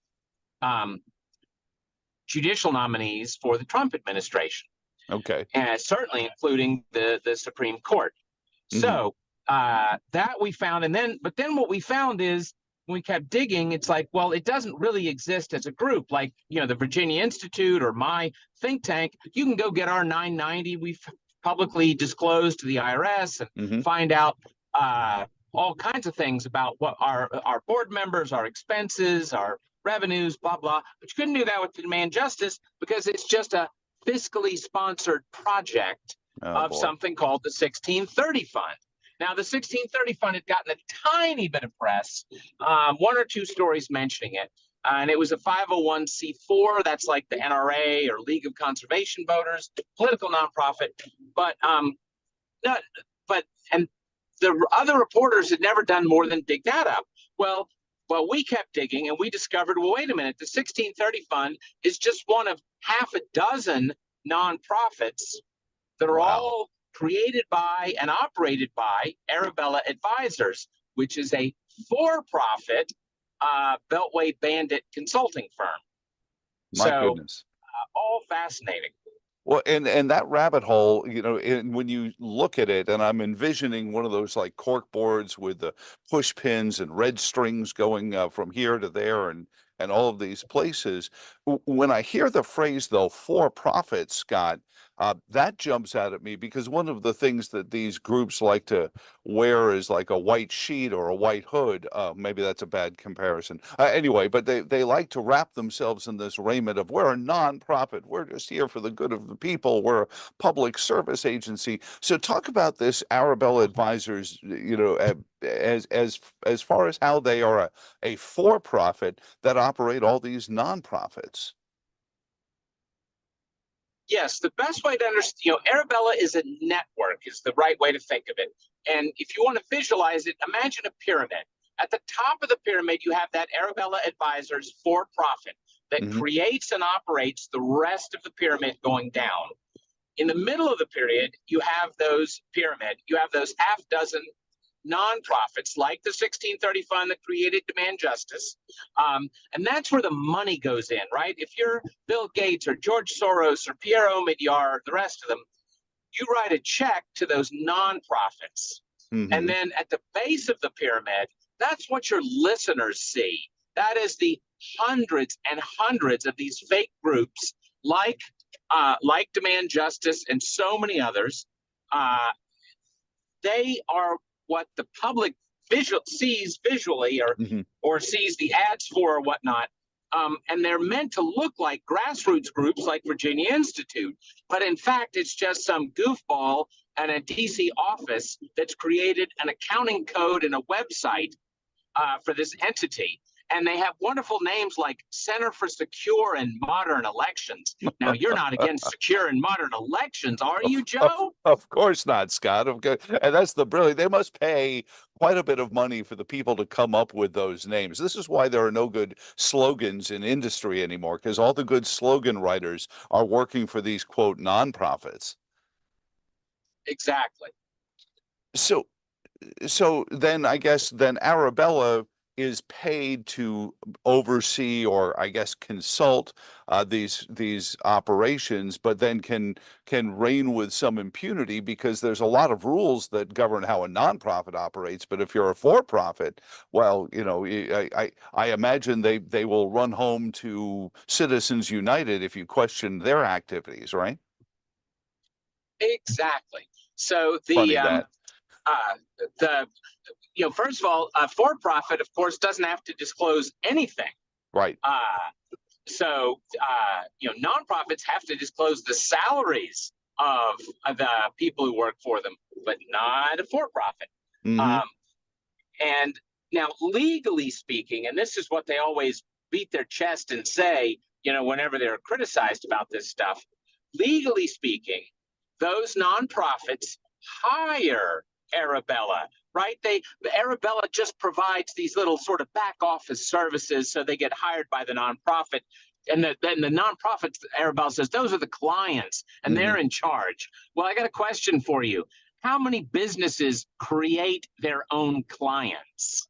judicial nominees for the Trump administration. Okay. And certainly including the Supreme Court. So that we found, but then what we found is when we kept digging, it's like, well, it doesn't really exist as a group like, the Virginia Institute or my think tank. You can go get our 990. We've publicly disclosed to the IRS and find out all kinds of things about what our board members, our expenses, our revenues, blah, blah. But you couldn't do that with demand justice because it's just a fiscally sponsored project of something called the 1630 Fund. Now, the 1630 Fund had gotten a tiny bit of press, one or two stories mentioning it, and it was a 501c4. That's like the NRA or League of Conservation Voters, political nonprofit. But the other reporters had never done more than dig that up. Well, we kept digging, and we discovered, well, wait a minute, the 1630 Fund is just one of half a dozen nonprofits that are all created by and operated by Arabella Advisors, which is a for-profit Beltway bandit consulting firm. My goodness. All fascinating. Well, and that rabbit hole, when you look at it, and I'm envisioning one of those like cork boards with the push pins and red strings going from here to there and all of these places. When I hear the phrase, though, for profit, Scott, that jumps out at me because one of the things that these groups like to wear is like a white sheet or a white hood. Maybe that's a bad comparison. Anyway, but they like to wrap themselves in this raiment of we're a nonprofit. We're just here for the good of the people. We're a public service agency. So talk about this Arabella Advisors, as far as how they are a for-profit that operate all these nonprofits. Yes, the best way to understand, Arabella is a network, is the right way to think of it. And if you want to visualize it, imagine a pyramid. At the top of the pyramid, you have that Arabella Advisors for profit that creates and operates the rest of the pyramid going down. In the middle of the period, you have those half dozen nonprofits like the 1630 Fund that created Demand Justice. And that's where the money goes in, right? If you're Bill Gates or George Soros or Pierre Omidyar, the rest of them, you write a check to those nonprofits. And then at the base of the pyramid, that's what your listeners see. That is the hundreds and hundreds of these fake groups like Demand Justice and so many others. They are what the public sees visually or sees the ads for or whatnot. And they're meant to look like grassroots groups like Virginia Institute. But in fact, it's just some goofball and a DC office that's created an accounting code and a website for this entity. And they have wonderful names like Center for Secure and Modern Elections. Now, you're not against secure and modern elections, are you, Joe? Of course not, Scott. Okay. And that's the brilliant. They must pay quite a bit of money for the people to come up with those names. This is why there are no good slogans in industry anymore, because all the good slogan writers are working for these, quote, nonprofits. Exactly. So then I guess then Arabella is paid to oversee, or I guess consult, these operations, but then can reign with some impunity because there's a lot of rules that govern how a nonprofit operates. But if you're a for-profit, well, I imagine they will run home to Citizens United if you question their activities, right? Exactly. So Funny that. the first of all, a for-profit, of course, doesn't have to disclose anything. Right. Nonprofits have to disclose the salaries of the people who work for them, but not a for-profit. Mhm. And now, legally speaking, and this is what they always beat their chest and say, whenever they're criticized about this stuff, legally speaking, those nonprofits hire Arabella, right? Arabella just provides these little sort of back office services, so they get hired by the nonprofit. And then the nonprofits, Arabella says, those are the clients, and they're in charge. Well, I got a question for you. How many businesses create their own clients?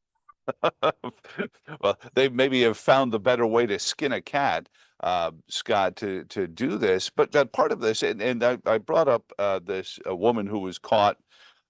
Well, they maybe have found the better way to skin a cat, Scott, to do this. But part of this, and I brought up this a woman who was caught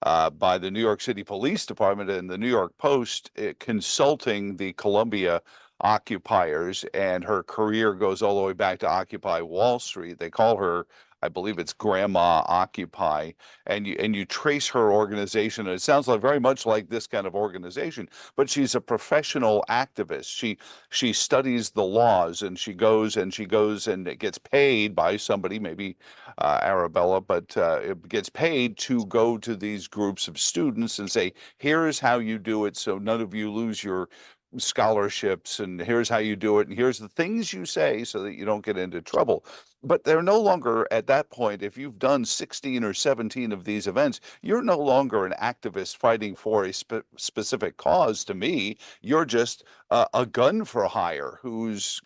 by the New York City Police Department and the New York Post consulting the Columbia occupiers, and her career goes all the way back to Occupy Wall Street. They call her, I believe it's Grandma Occupy, and you trace her organization, and it sounds like very much like this kind of organization. But she's a professional activist. She studies the laws, and she goes and it gets paid by somebody, maybe Arabella, but it gets paid to go to these groups of students and say, here's how you do it, so none of you lose your scholarships, and here's how you do it, and here's the things you say so that you don't get into trouble. But they're no longer, at that point, if you've done 16 or 17 of these events, you're no longer an activist fighting for a specific cause. To me, you're just a gun for hire who's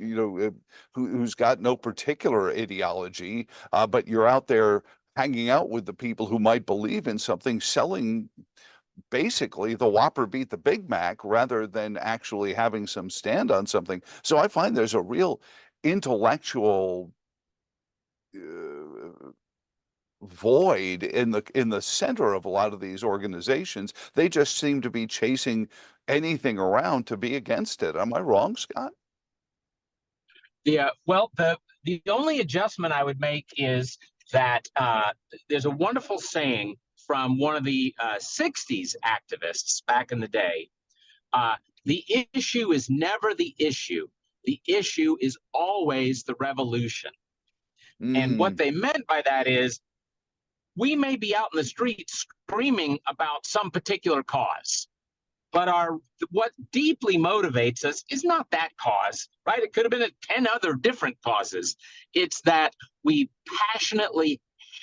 got no particular ideology, but you're out there hanging out with the people who might believe in something, selling basically the Whopper beat the Big Mac rather than actually having some stand on something. So I find there's a real intellectual void in the center of a lot of these organizations. They just seem to be chasing anything around to be against it. Am I wrong, Scott? Yeah. Well, the only adjustment I would make is that there's a wonderful saying from one of the 60s activists back in the day. The issue is never the issue. The issue is always the revolution. And what they meant by that is, we may be out in the street screaming about some particular cause, but what deeply motivates us is not that cause, right? It could have been 10 other different causes. It's that we passionately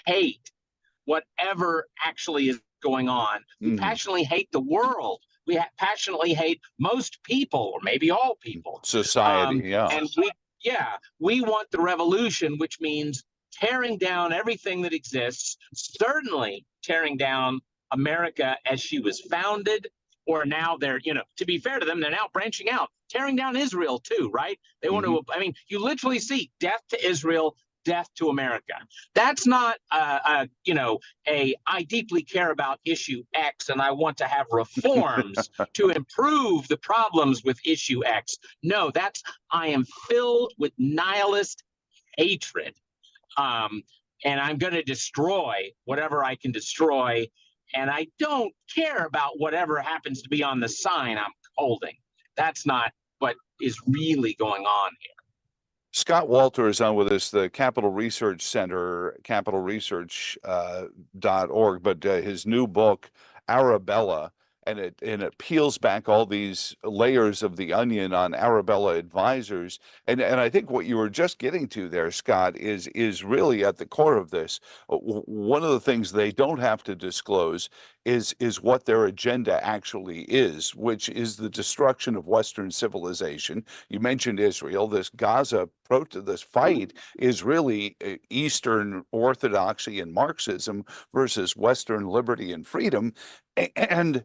hate whatever actually is going on. We passionately hate the world. We passionately hate most people, or maybe all people. Society, yeah. And we want the revolution, which means tearing down everything that exists, certainly tearing down America as she was founded, or now they're, to be fair to them, they're now branching out, tearing down Israel too, right? They want to, you literally see death to Israel, death to America. That's not I deeply care about issue X and I want to have reforms to improve the problems with issue X. No, I am filled with nihilist hatred. And I'm going to destroy whatever I can destroy. And I don't care about whatever happens to be on the sign I'm holding. That's not what is really going on here. Scott Walter is on with us, the Capital Research Center, capitalresearch.org, but his new book, Arabella, and it peels back all these layers of the onion on Arabella Advisors. And I think what you were just getting to there, Scott, is really at the core of this. One of the things they don't have to disclose is what their agenda actually is, which is the destruction of Western civilization. You mentioned Israel. This Gaza this fight is really Eastern orthodoxy and Marxism versus Western liberty and freedom. And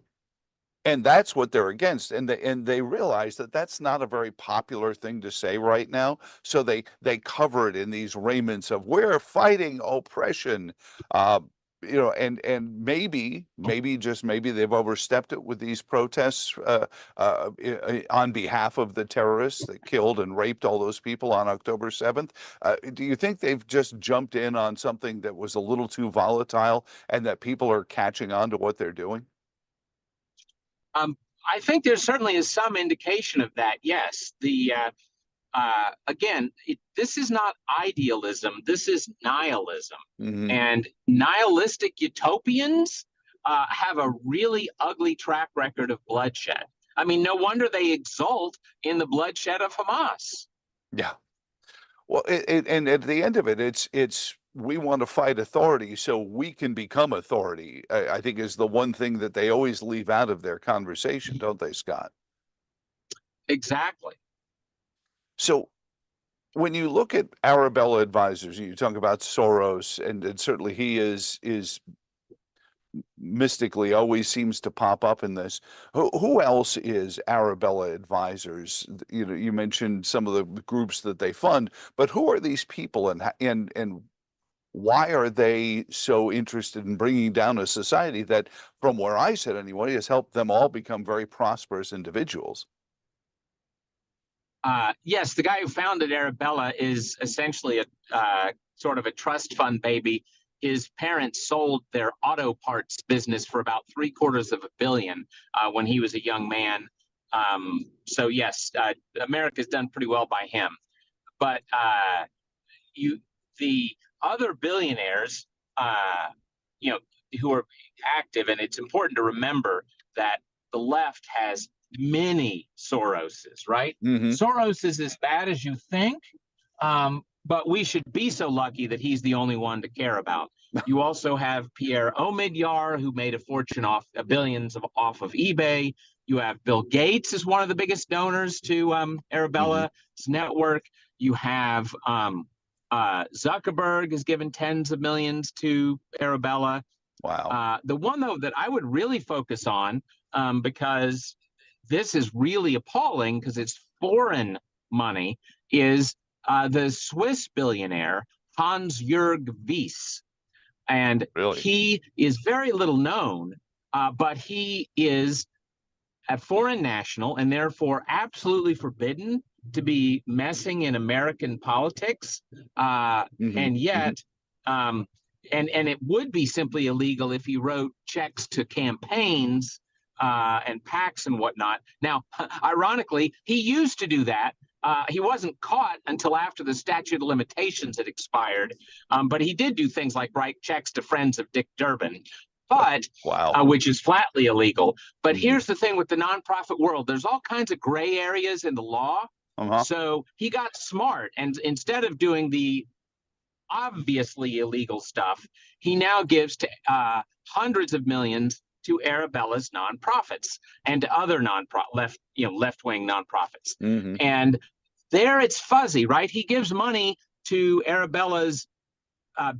And that's what they're against, and they realize that that's not a very popular thing to say right now. So they cover it in these raiments of we're fighting oppression, and maybe just maybe they've overstepped it with these protests on behalf of the terrorists that killed and raped all those people on October 7th. Do you think they've just jumped in on something that was a little too volatile, and that people are catching on to what they're doing? I think there certainly is some indication of that. Yes, again, this is not idealism. This is nihilism, and nihilistic utopians have a really ugly track record of bloodshed. I mean, no wonder they exult in the bloodshed of Hamas. Yeah. Well, and at the end of it, it's we want to fight authority so we can become authority, I think is the one thing that they always leave out of their conversation, don't they, Scott? Exactly. So when you look at Arabella Advisors, you talk about Soros, and certainly he is mystically always seems to pop up in this. Who else is Arabella Advisors? You know, you mentioned some of the groups that they fund, but who are these people, and why are they so interested in bringing down a society that, from where I sit anyway, has helped them all become very prosperous individuals? Yes, the guy who founded Arabella is essentially a sort of a trust fund baby. His parents sold their auto parts business for about $750 million when he was a young man. So yes, America's done pretty well by him. But the other billionaires, who are active, and it's important to remember that the left has many Soroses, right? Soros is as bad as you think, but we should be so lucky that he's the only one to care about. You also have Pierre Omidyar, who made a fortune off billions off of eBay. You have Bill Gates as one of the biggest donors to Arabella's network. You have Zuckerberg has given tens of millions to Arabella. Wow. The one, though, that I would really focus on, because this is really appalling because it's foreign money, is the Swiss billionaire Hans-Jürg Wyss. And he is very little known, but he is a foreign national and therefore absolutely forbidden to be messing in American politics. And yet, and it would be simply illegal if he wrote checks to campaigns and PACs and whatnot. Now, ironically, he used to do that. He wasn't caught until after the statute of limitations had expired, but he did do things like write checks to friends of Dick Durbin, but which is flatly illegal. But here's the thing with the nonprofit world: there's all kinds of gray areas in the law. So he got smart, and instead of doing the obviously illegal stuff, he now gives to hundreds of millions to Arabella's nonprofits and to other left-wing nonprofits. And there it's fuzzy, right? He gives money to Arabella's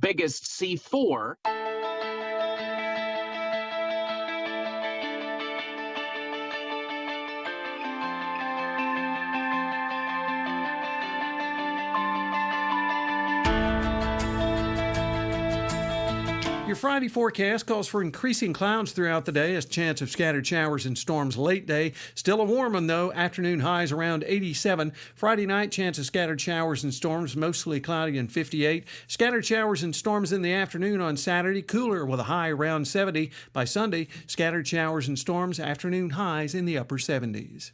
biggest C4. Your Friday forecast calls for increasing clouds throughout the day, as chance of scattered showers and storms late day. Still a warm one, though. Afternoon highs around 87. Friday night, chance of scattered showers and storms, mostly cloudy and 58. Scattered showers and storms in the afternoon on Saturday, cooler with a high around 70. By Sunday, scattered showers and storms, afternoon highs in the upper 70s.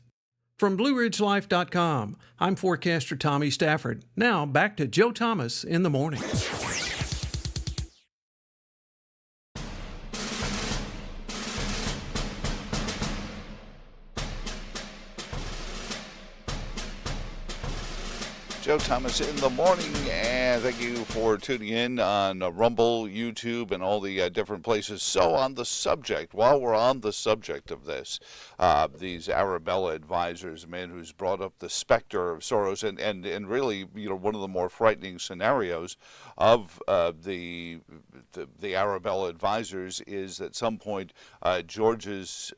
From BlueRidgeLife.com, I'm forecaster Tommy Stafford. Now, back to Joe Thomas in the morning. Joe Thomas in the morning, and thank you for tuning in on Rumble, YouTube, and all the different places. So on the subject, while we're on the subject of this, these Arabella Advisors, a man who's brought up the specter of Soros, and really, one of the more frightening scenarios of the Arabella Advisors is at some point George's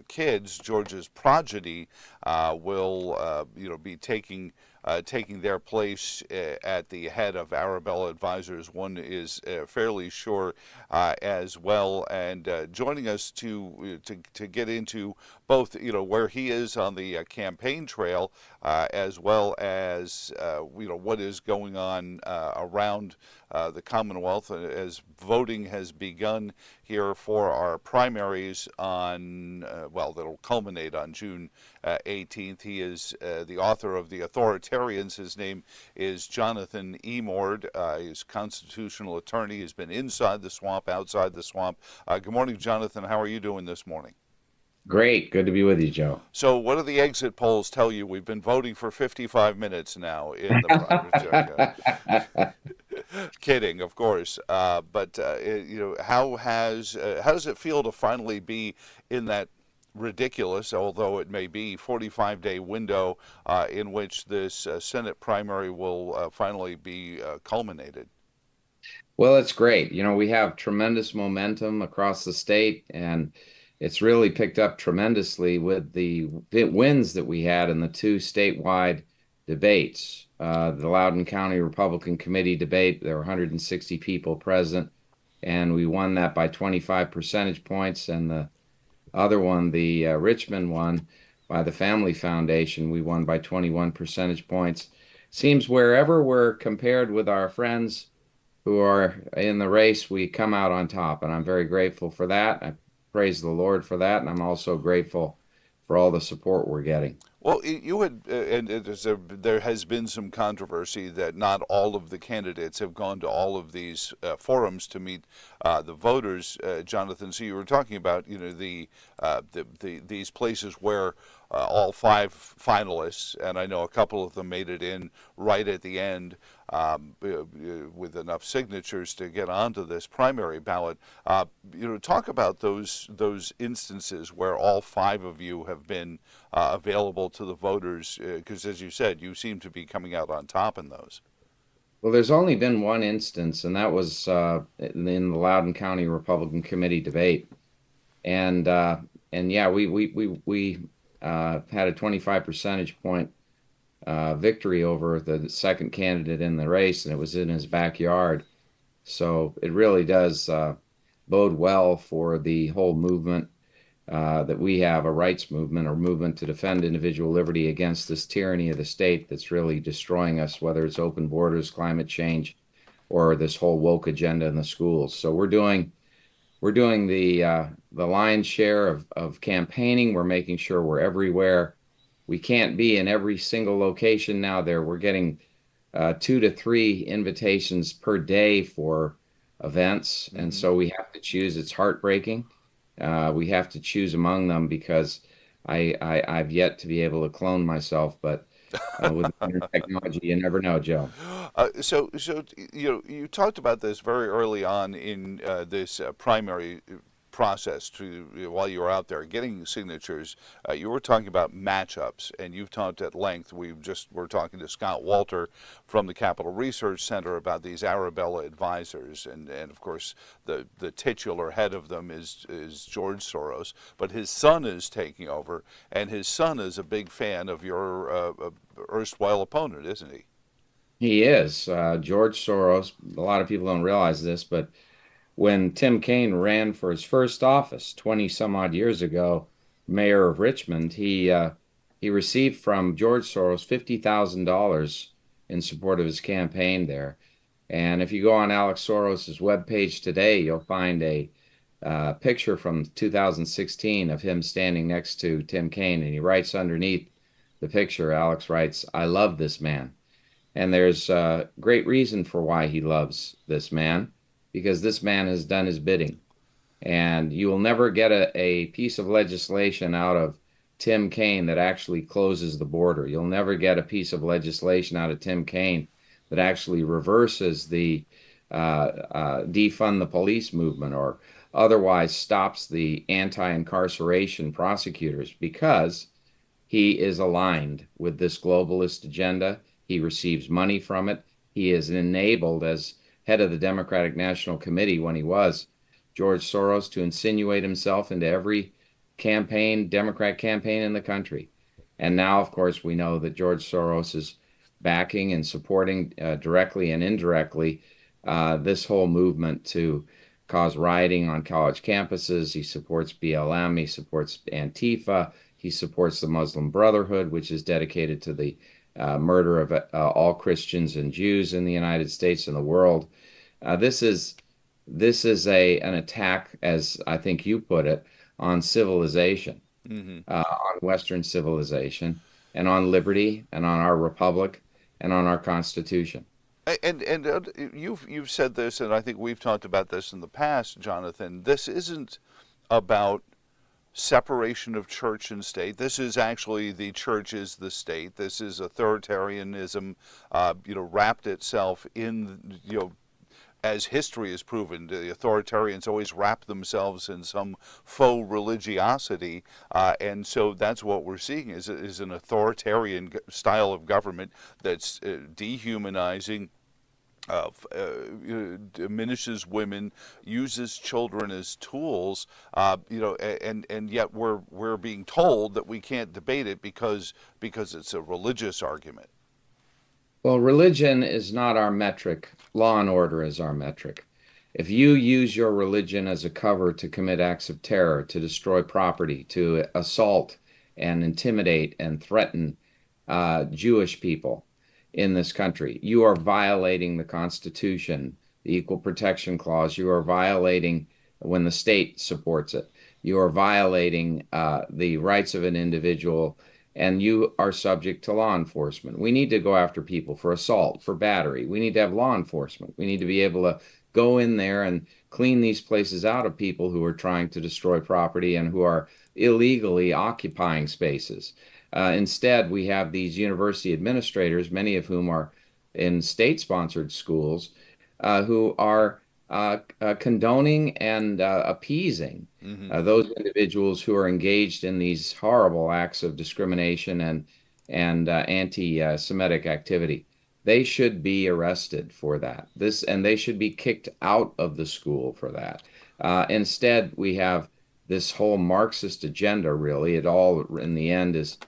kids, George's progeny, will be taking their place at the head of Arabella Advisors. One is fairly sure as well. And joining us to get into both, where he is on the campaign trail, as well as what is going on around the Commonwealth as voting has begun here for our primaries on, that'll culminate on June 18th. He is the author of The Authoritarians. His name is Jonathan Emord. He's a constitutional attorney. He's been inside the swamp, outside the swamp. Good morning, Jonathan. How are you doing this morning? Great. Good to be with you, Joe. So what do the exit polls tell you? We've been voting for 55 minutes now in the primary. Kidding, of course. But how does it feel to finally be in that ridiculous, although it may be, 45-day window in which this Senate primary will finally be culminated? Well, it's great. We have tremendous momentum across the state, and it's really picked up tremendously with the wins that we had in the two statewide debates. The Loudoun County Republican Committee debate, there were 160 people present, and we won that by 25 percentage points. And the other one, the Richmond one, by the Family Foundation, we won by 21 percentage points. Seems wherever we're compared with our friends who are in the race, we come out on top, and I'm very grateful for that. I praise the Lord for that, and I'm also grateful for all the support we're getting. Well, you had, there has been some controversy that not all of the candidates have gone to all of these forums to meet the voters, Jonathan. So you were talking about, these places where all five finalists, and I know a couple of them made it in right at the end with enough signatures to get onto this primary ballot. Talk about those instances where all five of you have been available to the voters, because as you said, you seem to be coming out on top in those. Well, there's only been one instance, and that was in the Loudoun County Republican Committee debate, and yeah, we had a 25 percentage point victory over the second candidate in the race, and it was in his backyard. So it really does bode well for the whole movement that we have, a rights movement or movement to defend individual liberty against this tyranny of the state that's really destroying us, whether it's open borders, climate change, or this whole woke agenda in the schools. So we're doing the lion's share of campaigning. We're making sure we're everywhere. We can't be in every single location now. We're getting 2 to 3 invitations per day for events, and so we have to choose. It's heartbreaking. We have to choose among them because I've yet to be able to clone myself, but with modern technology, you never know, Joe. So you talked about this very early on in this primary process while you were out there getting signatures. You were talking about matchups, and you've talked at length. We're talking to Scott Walter from the Capital Research Center about these Arabella Advisors, and of course the titular head of them is George Soros, but his son is taking over, and his son is a big fan of your erstwhile opponent, isn't he? He is. George Soros, a lot of people don't realize this, but when Tim Kaine ran for his first office 20 some odd years ago, mayor of Richmond, he received from George Soros $50,000 in support of his campaign there. And if you go on Alex Soros's webpage today, you'll find a picture from 2016 of him standing next to Tim Kaine, and he writes underneath the picture, Alex writes, "I love this man." And there's a great reason for why he loves this man, because this man has done his bidding. And you will never get a piece of legislation out of Tim Kaine that actually closes the border. You'll never get a piece of legislation out of Tim Kaine that actually reverses the defund the police movement or otherwise stops the anti-incarceration prosecutors, because he is aligned with this globalist agenda. He receives money from it. He is enabled, as head of the Democratic National Committee when he was, George Soros, to insinuate himself into every campaign, Democrat campaign in the country. And now, of course, we know that George Soros is backing and supporting directly and indirectly this whole movement to cause rioting on college campuses. He supports BLM. He supports Antifa. He supports the Muslim Brotherhood, which is dedicated to the murder of all Christians and Jews in the United States and the world. This is an attack, as I think you put it, on civilization, on Western civilization, and on liberty, and on our republic, and on our Constitution. And you've said this, and I think we've talked about this in the past, Jonathan. This isn't about separation of church and state. This is actually the church is the state. This is authoritarianism, wrapped itself in, as history has proven, the authoritarians always wrap themselves in some faux religiosity, and so that's what we're seeing is an authoritarian style of government that's dehumanizing, diminishes women, uses children as tools, and yet we're being told that we can't debate it because it's a religious argument. Well, religion is not our metric. Law and order is our metric. If you use your religion as a cover to commit acts of terror, to destroy property, to assault and intimidate and threaten Jewish people in this country, you are violating the Constitution, the Equal Protection Clause. You are violating, when the state supports it, you are violating the rights of an individual, and you are subject to law enforcement. We need to go after people for assault, for battery. We need to have law enforcement. We need to be able to go in there and clean these places out of people who are trying to destroy property and who are illegally occupying spaces. Instead, we have these university administrators, many of whom are in state-sponsored schools, who are condoning and appeasing those individuals who are engaged in these horrible acts of discrimination and anti-Semitic activity. They should be arrested for that. And they should be kicked out of the school for that. Instead, we have this whole Marxist agenda, really. It all, in the end, is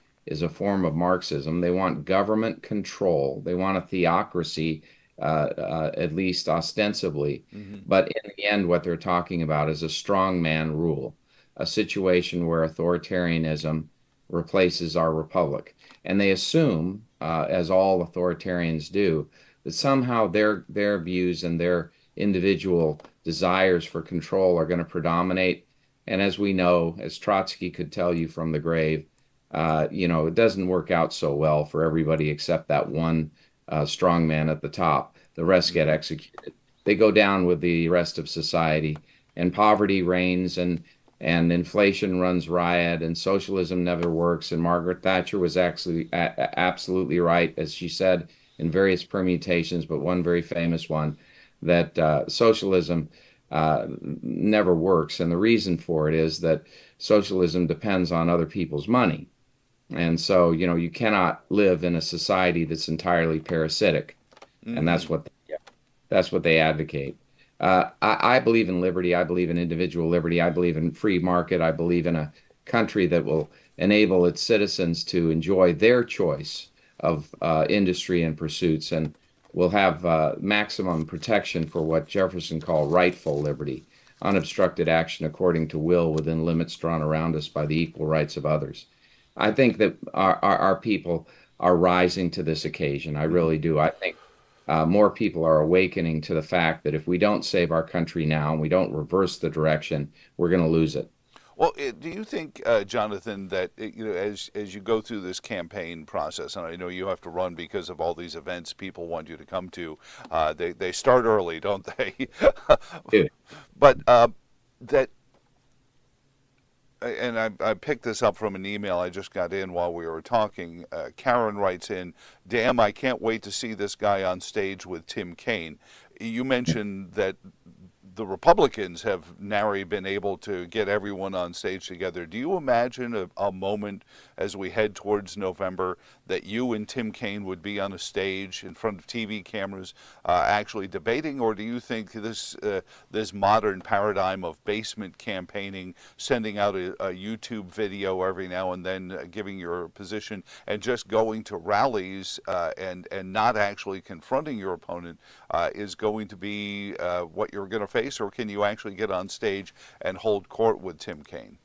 a form of Marxism. They want government control. They want a theocracy, at least ostensibly. But in the end, what they're talking about is a strongman rule, a situation where authoritarianism replaces our republic. And they assume, as all authoritarians do, that somehow their views and their individual desires for control are going to predominate. And as we know, as Trotsky could tell you from the grave, it doesn't work out so well for everybody except that one strongman at the top. The rest get executed. They go down with the rest of society, and poverty reigns, and inflation runs riot, and socialism never works. And Margaret Thatcher was actually absolutely right, as she said in various permutations, but one very famous one, that socialism never works. And the reason for it is that socialism depends on other people's money. And so, you cannot live in a society that's entirely parasitic. And that's what they advocate. I believe in liberty. I believe in individual liberty. I believe in free market. I believe in a country that will enable its citizens to enjoy their choice of industry and pursuits, and will have maximum protection for what Jefferson called rightful liberty, unobstructed action according to will within limits drawn around us by the equal rights of others. I think that our people are rising to this occasion. I really do. I think more people are awakening to the fact that if we don't save our country now and we don't reverse the direction, we're going to lose it. Well, do you think, Jonathan, that as you go through this campaign process, and I know you have to run because of all these events people want you to come to, they start early, don't they? Yeah. But that and I picked this up from an email I just got in while we were talking. Karen writes in, "Damn, I can't wait to see this guy on stage with Tim Kaine." You mentioned that the Republicans have nary been able to get everyone on stage together. Do you imagine a moment as we head towards November that you and Tim Kaine would be on a stage in front of TV cameras actually debating, or do you think this modern paradigm of basement campaigning, sending out a YouTube video every now and then, giving your position, and just going to rallies and not actually confronting your opponent is going to be what you're going to face? Or can you actually get on stage and hold court with Tim Kaine?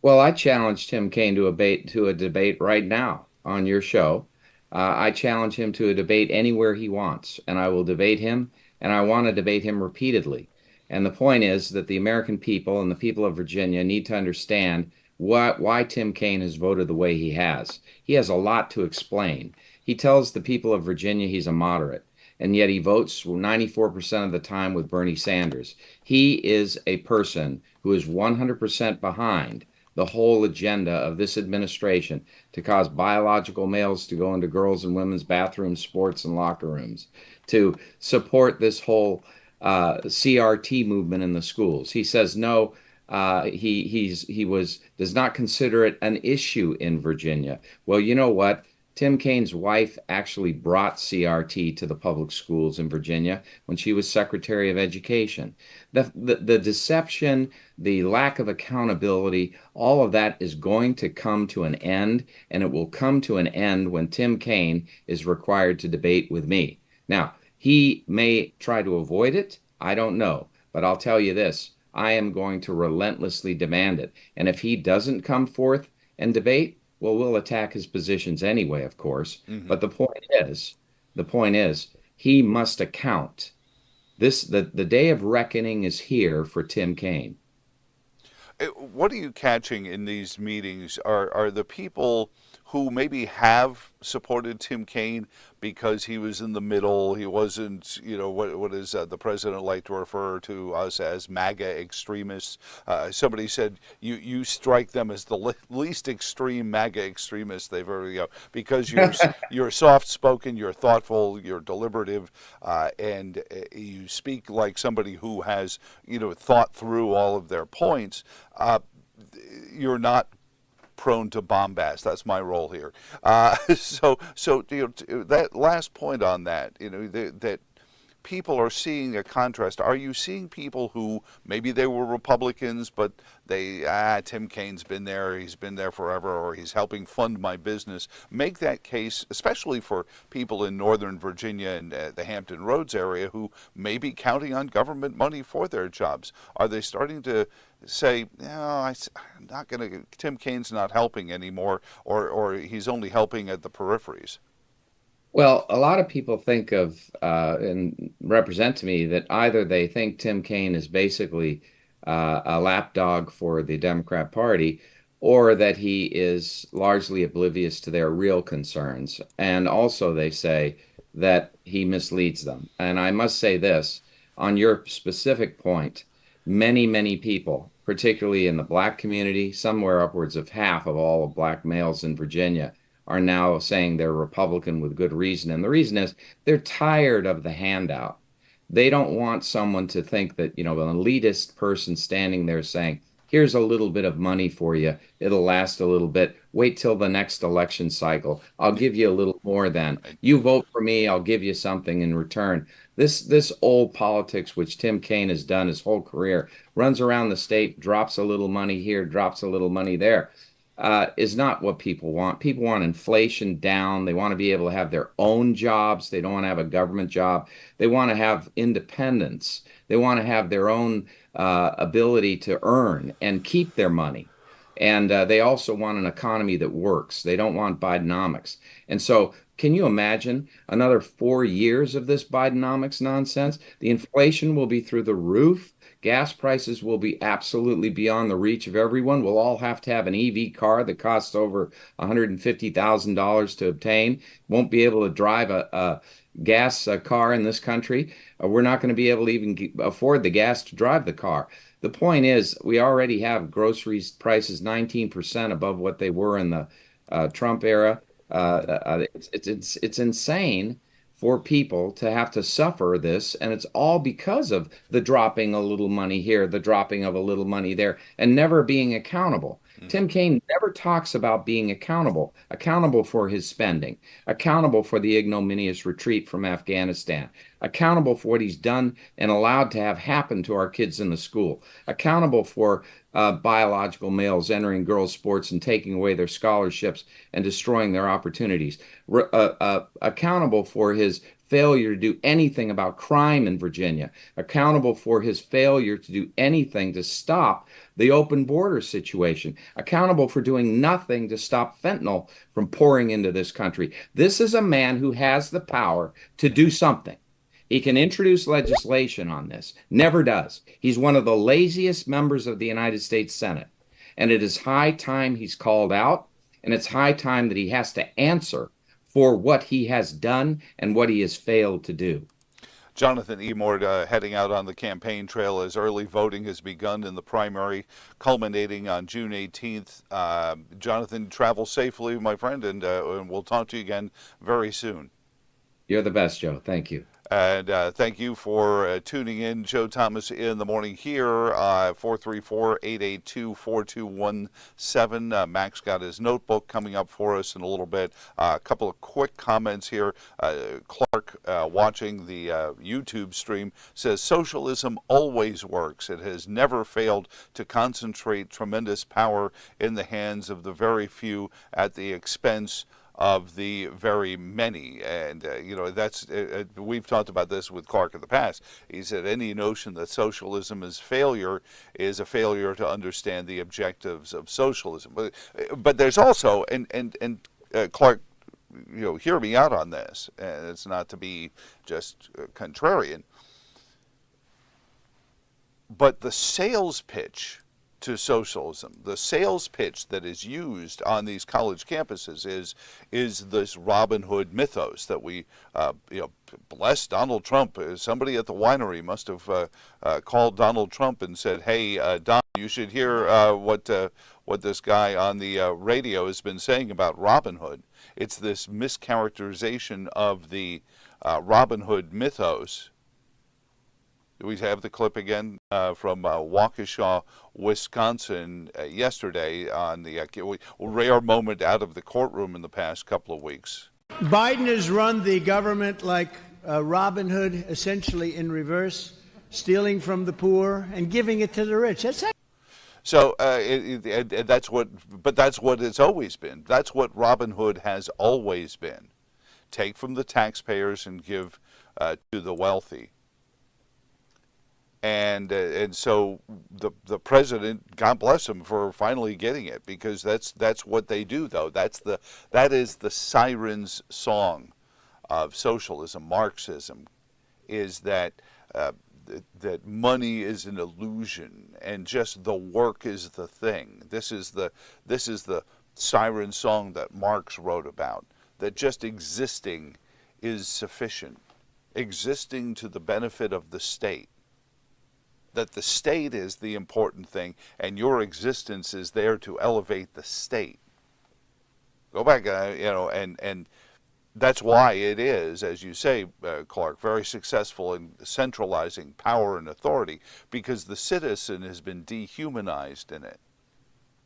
Well, I challenge Tim Kaine to a debate right now on your show. I challenge him to a debate anywhere he wants, and I will debate him, and I want to debate him repeatedly. And the point is that the American people and the people of Virginia need to understand why Tim Kaine has voted the way he has. He has a lot to explain. He tells the people of Virginia he's a moderate, and yet he votes 94% of the time with Bernie Sanders. He is a person who is 100% behind the whole agenda of this administration to cause biological males to go into girls' and women's bathrooms, sports, and locker rooms, to support this whole CRT movement in the schools. He says no. Does not consider it an issue in Virginia. Well, you know what? Tim Kaine's wife actually brought CRT to the public schools in Virginia when she was Secretary of Education. The deception, the lack of accountability, all of that is going to come to an end, and it will come to an end when Tim Kaine is required to debate with me. Now, he may try to avoid it. I don't know. But I'll tell you this. I am going to relentlessly demand it. And if he doesn't come forth and debate, well, we'll attack his positions anyway, of course. Mm-hmm. But the point is, he must account. The day of reckoning is here for Tim Kaine. What are you catching in these meetings? Are the people who maybe have supported Tim Kaine because he was in the middle, he wasn't, what is the president like to refer to us as MAGA extremists? Somebody said you strike them as the least extreme MAGA extremists they've ever, because you're soft-spoken, you're thoughtful, you're deliberative, and you speak like somebody who has, thought through all of their points. You're not prone to bombast. That's my role here. So that last point on that, that people are seeing a contrast. Are you seeing people who maybe they were Republicans, but Tim Kaine's been there, he's been there forever, or he's helping fund my business, make that case, especially for people in Northern Virginia and the Hampton Roads area who may be counting on government money for their jobs? Are they starting to say, I'm not going to, Tim Kaine's not helping anymore, or he's only helping at the peripheries? Well, a lot of people think of and represent to me that either they think Tim Kaine is basically a lapdog for the Democrat Party, or that he is largely oblivious to their real concerns. And also they say that he misleads them. And I must say this, on your specific point, many people, particularly in the black community, somewhere upwards of half of all of black males in Virginia, are now saying they're Republican with good reason. And the reason is they're tired of the handout. They don't want someone to think that, an elitist person standing there saying, here's a little bit of money for you. It'll last a little bit. Wait till the next election cycle. I'll give you a little more then. You vote for me, I'll give you something in return. This old politics, which Tim Kaine has done his whole career, runs around the state, drops a little money here, drops a little money there. Is not what people want. People want inflation down. They want to be able to have their own jobs. They don't want to have a government job. They want to have independence. They want to have their own ability to earn and keep their money. And they also want an economy that works. They don't want Bidenomics. And so can you imagine another 4 years of this Bidenomics nonsense? The inflation will be through the roof. Gas prices will be absolutely beyond the reach of everyone. We'll all have to have an EV car that costs over $150,000 to obtain. Won't be able to drive gas car in this country, we're not going to be able to even afford the gas to drive the car. The point is, we already have groceries prices 19% above what they were in the Trump era. It's insane for people to have to suffer this, and it's all because of the dropping a little money here, the dropping of a little money there, and never being accountable. Tim Kaine never talks about being accountable for his spending, accountable for the ignominious retreat from Afghanistan, accountable for what he's done and allowed to have happen to our kids in the school, accountable for biological males entering girls' sports and taking away their scholarships and destroying their opportunities, accountable for his failure to do anything about crime in Virginia, accountable for his failure to do anything to stop the open border situation, accountable for doing nothing to stop fentanyl from pouring into this country. This is a man who has the power to do something. He can introduce legislation on this, never does. He's one of the laziest members of the United States Senate. And it is high time he's called out, and it's high time that he has to answer for what he has done and what he has failed to do. Jonathan Emord heading out on the campaign trail as early voting has begun in the primary, culminating on June 18th. Jonathan, travel safely, my friend, and we'll talk to you again very soon. You're the best, Joe. Thank you. And thank you for tuning in. Joe Thomas in the morning here, 434-882-4217. Max got his notebook coming up for us in a little bit. A couple of quick comments here. Clark, watching the YouTube stream, says, socialism always works. It has never failed to concentrate tremendous power in the hands of the very few at the expense of the very many. And, that's, we've talked about this with Clark in the past. He said any notion that socialism is failure is a failure to understand the objectives of socialism. But there's also, and Clark, hear me out on this, and it's not to be just contrarian, but the sales pitch to socialism, the sales pitch that is used on these college campuses is this Robin Hood mythos that we, bless Donald Trump. Somebody at the winery must have called Donald Trump and said, "Hey, Don, you should hear what this guy on the radio has been saying about Robin Hood." It's this mischaracterization of the Robin Hood mythos. Do we have the clip again from Waukesha, Wisconsin yesterday on the rare moment out of the courtroom in the past couple of weeks? Biden has run the government like Robin Hood, essentially in reverse, stealing from the poor and giving it to the rich. So that's what it's always been. That's what Robin Hood has always been. Take from the taxpayers and give to the wealthy. And so the president, God bless him for finally getting it, because that's what they do, though. That is the siren's song of socialism, Marxism, is that that money is an illusion and just the work is the thing. This is the siren song that Marx wrote about, that just existing is sufficient, existing to the benefit of the state. That the state is the important thing, and your existence is there to elevate the state. Go back, and that's why it is, as you say, Clark, very successful in centralizing power and authority, because the citizen has been dehumanized in it.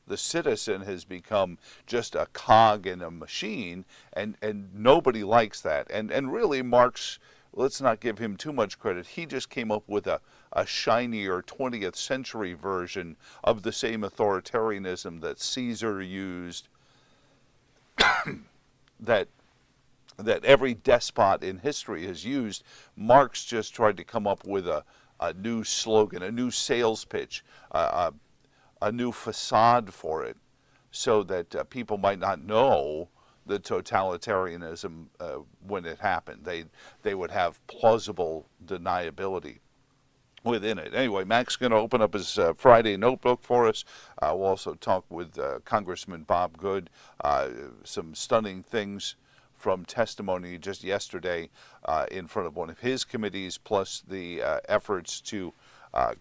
The citizen has become just a cog in a machine, and nobody likes that. And really, Marx, let's not give him too much credit. He just came up with a shinier 20th century version of the same authoritarianism that Caesar used, that every despot in history has used. Marx just tried to come up with a new slogan, a new sales pitch, a new facade for it, so that people might not know the totalitarianism when it happened. They would have plausible deniability within it. Anyway, Mac's going to open up his Friday notebook for us. We'll also talk with Congressman Bob Good. Some stunning things from testimony just yesterday in front of one of his committees, plus the efforts to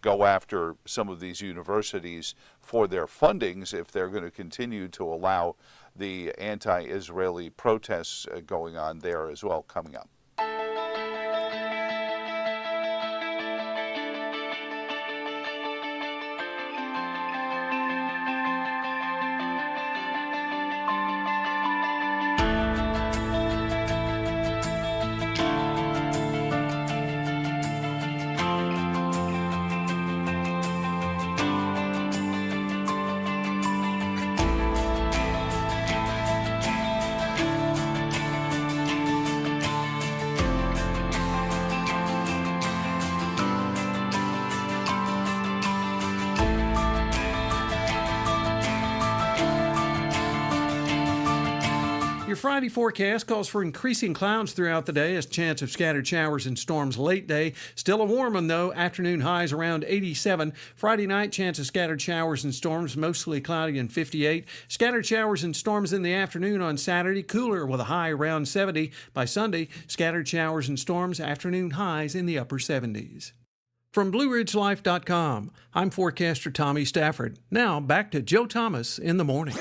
go after some of these universities for their fundings if they're going to continue to allow the anti-Israeli protests going on there as well coming up. Your Friday forecast calls for increasing clouds throughout the day as chance of scattered showers and storms late day. Still a warm one, though. Afternoon highs around 87. Friday night, chance of scattered showers and storms, mostly cloudy and 58. Scattered showers and storms in the afternoon on Saturday, cooler with a high around 70. By Sunday, scattered showers and storms, afternoon highs in the upper 70s. From BlueRidgeLife.com, I'm forecaster Tommy Stafford. Now, back to Joe Thomas in the morning.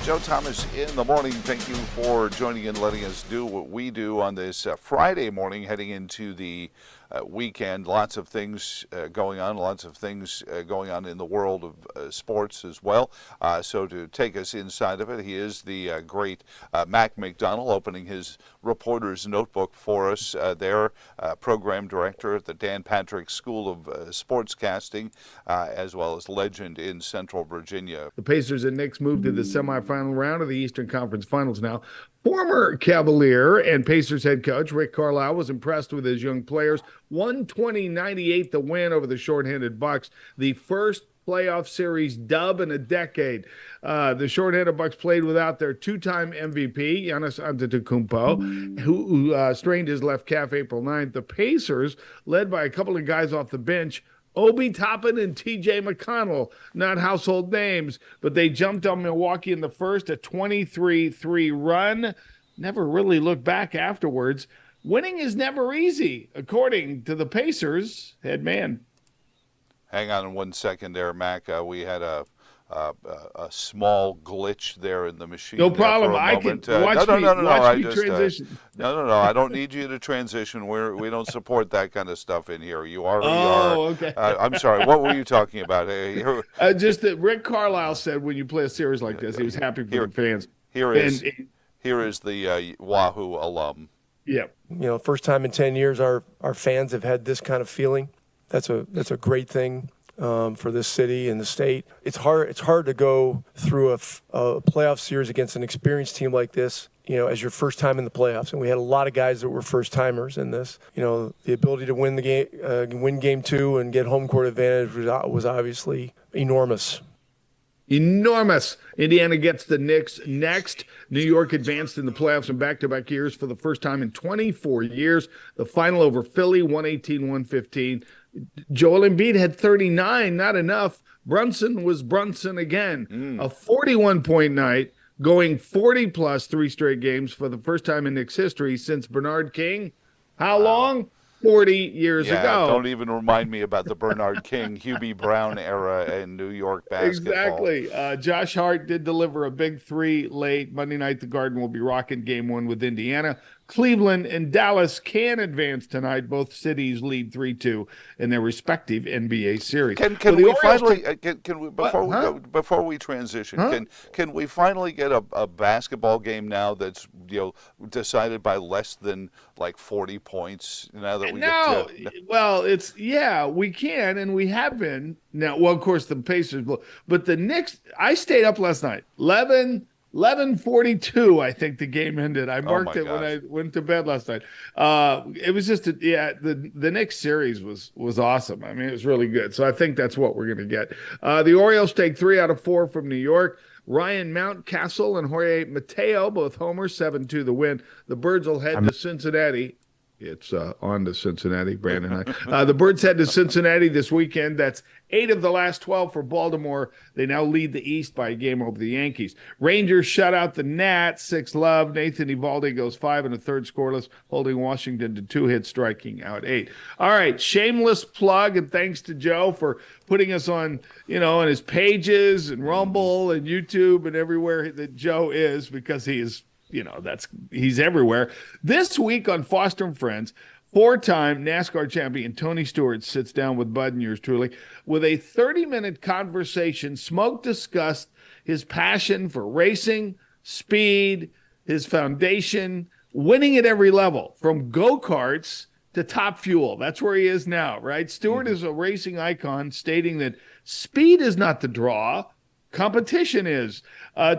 Joe Thomas in the morning. Thank you for joining in, letting us do what we do on this Friday morning, heading into the weekend. Lots of things going on, in the world of sports as well. So to take us inside of it, he is the great Mac McDonald, opening his reporter's notebook for us there, program director at the Dan Patrick School of Sportscasting, as well as legend in Central Virginia. The Pacers and Knicks moved to the semifinal round of the Eastern Conference Finals now. Former Cavalier and Pacers head coach Rick Carlisle was impressed with his young players. 120-98 the win over the shorthanded Bucks, the first playoff series dub in a decade. The shorthanded Bucks played without their two-time MVP, Giannis Antetokounmpo, who strained his left calf April 9th. The Pacers, led by a couple of guys off the bench, Obi Toppin and T.J. McConnell, not household names, but they jumped on Milwaukee in the first, a 23-3 run. Never really looked back afterwards. Winning is never easy, according to the Pacers head man. Hang on 1 second there, Mac. We had a small glitch there in the machine. No problem. I can watch me transition. No. I don't need you to transition. We don't support that kind of stuff in here. You are. Okay. I'm sorry. What were you talking about? Just that Rick Carlisle said when you play a series like this, he was happy for the fans. Here is the Wahoo alum. Yeah. First time in 10 years, our fans have had this kind of feeling. That's a great thing. For this city and the state. It's hard to go through a playoff series against an experienced team like this, as your first time in the playoffs. And we had a lot of guys that were first timers in this. The ability to win the game, win game 2 and get home court advantage was obviously enormous. Enormous. Indiana gets the Knicks next. New York advanced in the playoffs in back-to-back years for the first time in 24 years. The final over Philly, 118-115. Joel Embiid had 39, not enough. Brunson was Brunson again. A 41-point night, going 40-plus 3 straight games for the first time in Knicks history since Bernard King. How long? 40 years ago. Don't even remind me about the Bernard King, Hubie Brown era in New York basketball. Exactly. Josh Hart did deliver a big 3 late. Monday night, the Garden will be rocking game 1 with Indiana. Cleveland and Dallas can advance tonight. Both cities lead 3-2 in their respective NBA series. Can we finally before we transition? Can we finally get a basketball game now that's decided by less than like 40 points? Now that we can and we have been now. Well, of course the Pacers, but the Knicks. I stayed up last night. 11:42, I think the game ended. I marked it when I went to bed last night. It was just the Knicks series was awesome. I mean, it was really good. So I think that's what we're going to get. The Orioles take 3 out of 4 from New York. Ryan Mountcastle and Jorge Mateo, both homers, 7-2 the win. The Birds will head to Cincinnati. It's on to Cincinnati, Brandon and I. The Birds head to Cincinnati this weekend. That's 8 of the last 12 for Baltimore. They now lead the East by a game over the Yankees. Rangers shut out the Nats, 6-love. Nathan Eovaldi goes 5 1/3 scoreless, holding Washington to 2 hits, striking out 8. All right, shameless plug, and thanks to Joe for putting us on, on his pages and Rumble and YouTube and everywhere that Joe is, because he is he's everywhere. This week on Foster and Friends, 4-time NASCAR champion Tony Stewart sits down with Bud and yours truly with a 30-minute conversation. Smoke discussed his passion for racing, speed, his foundation, winning at every level, from go-karts to Top Fuel. That's where he is now, right? Stewart is a racing icon, stating that speed is not the draw, competition is.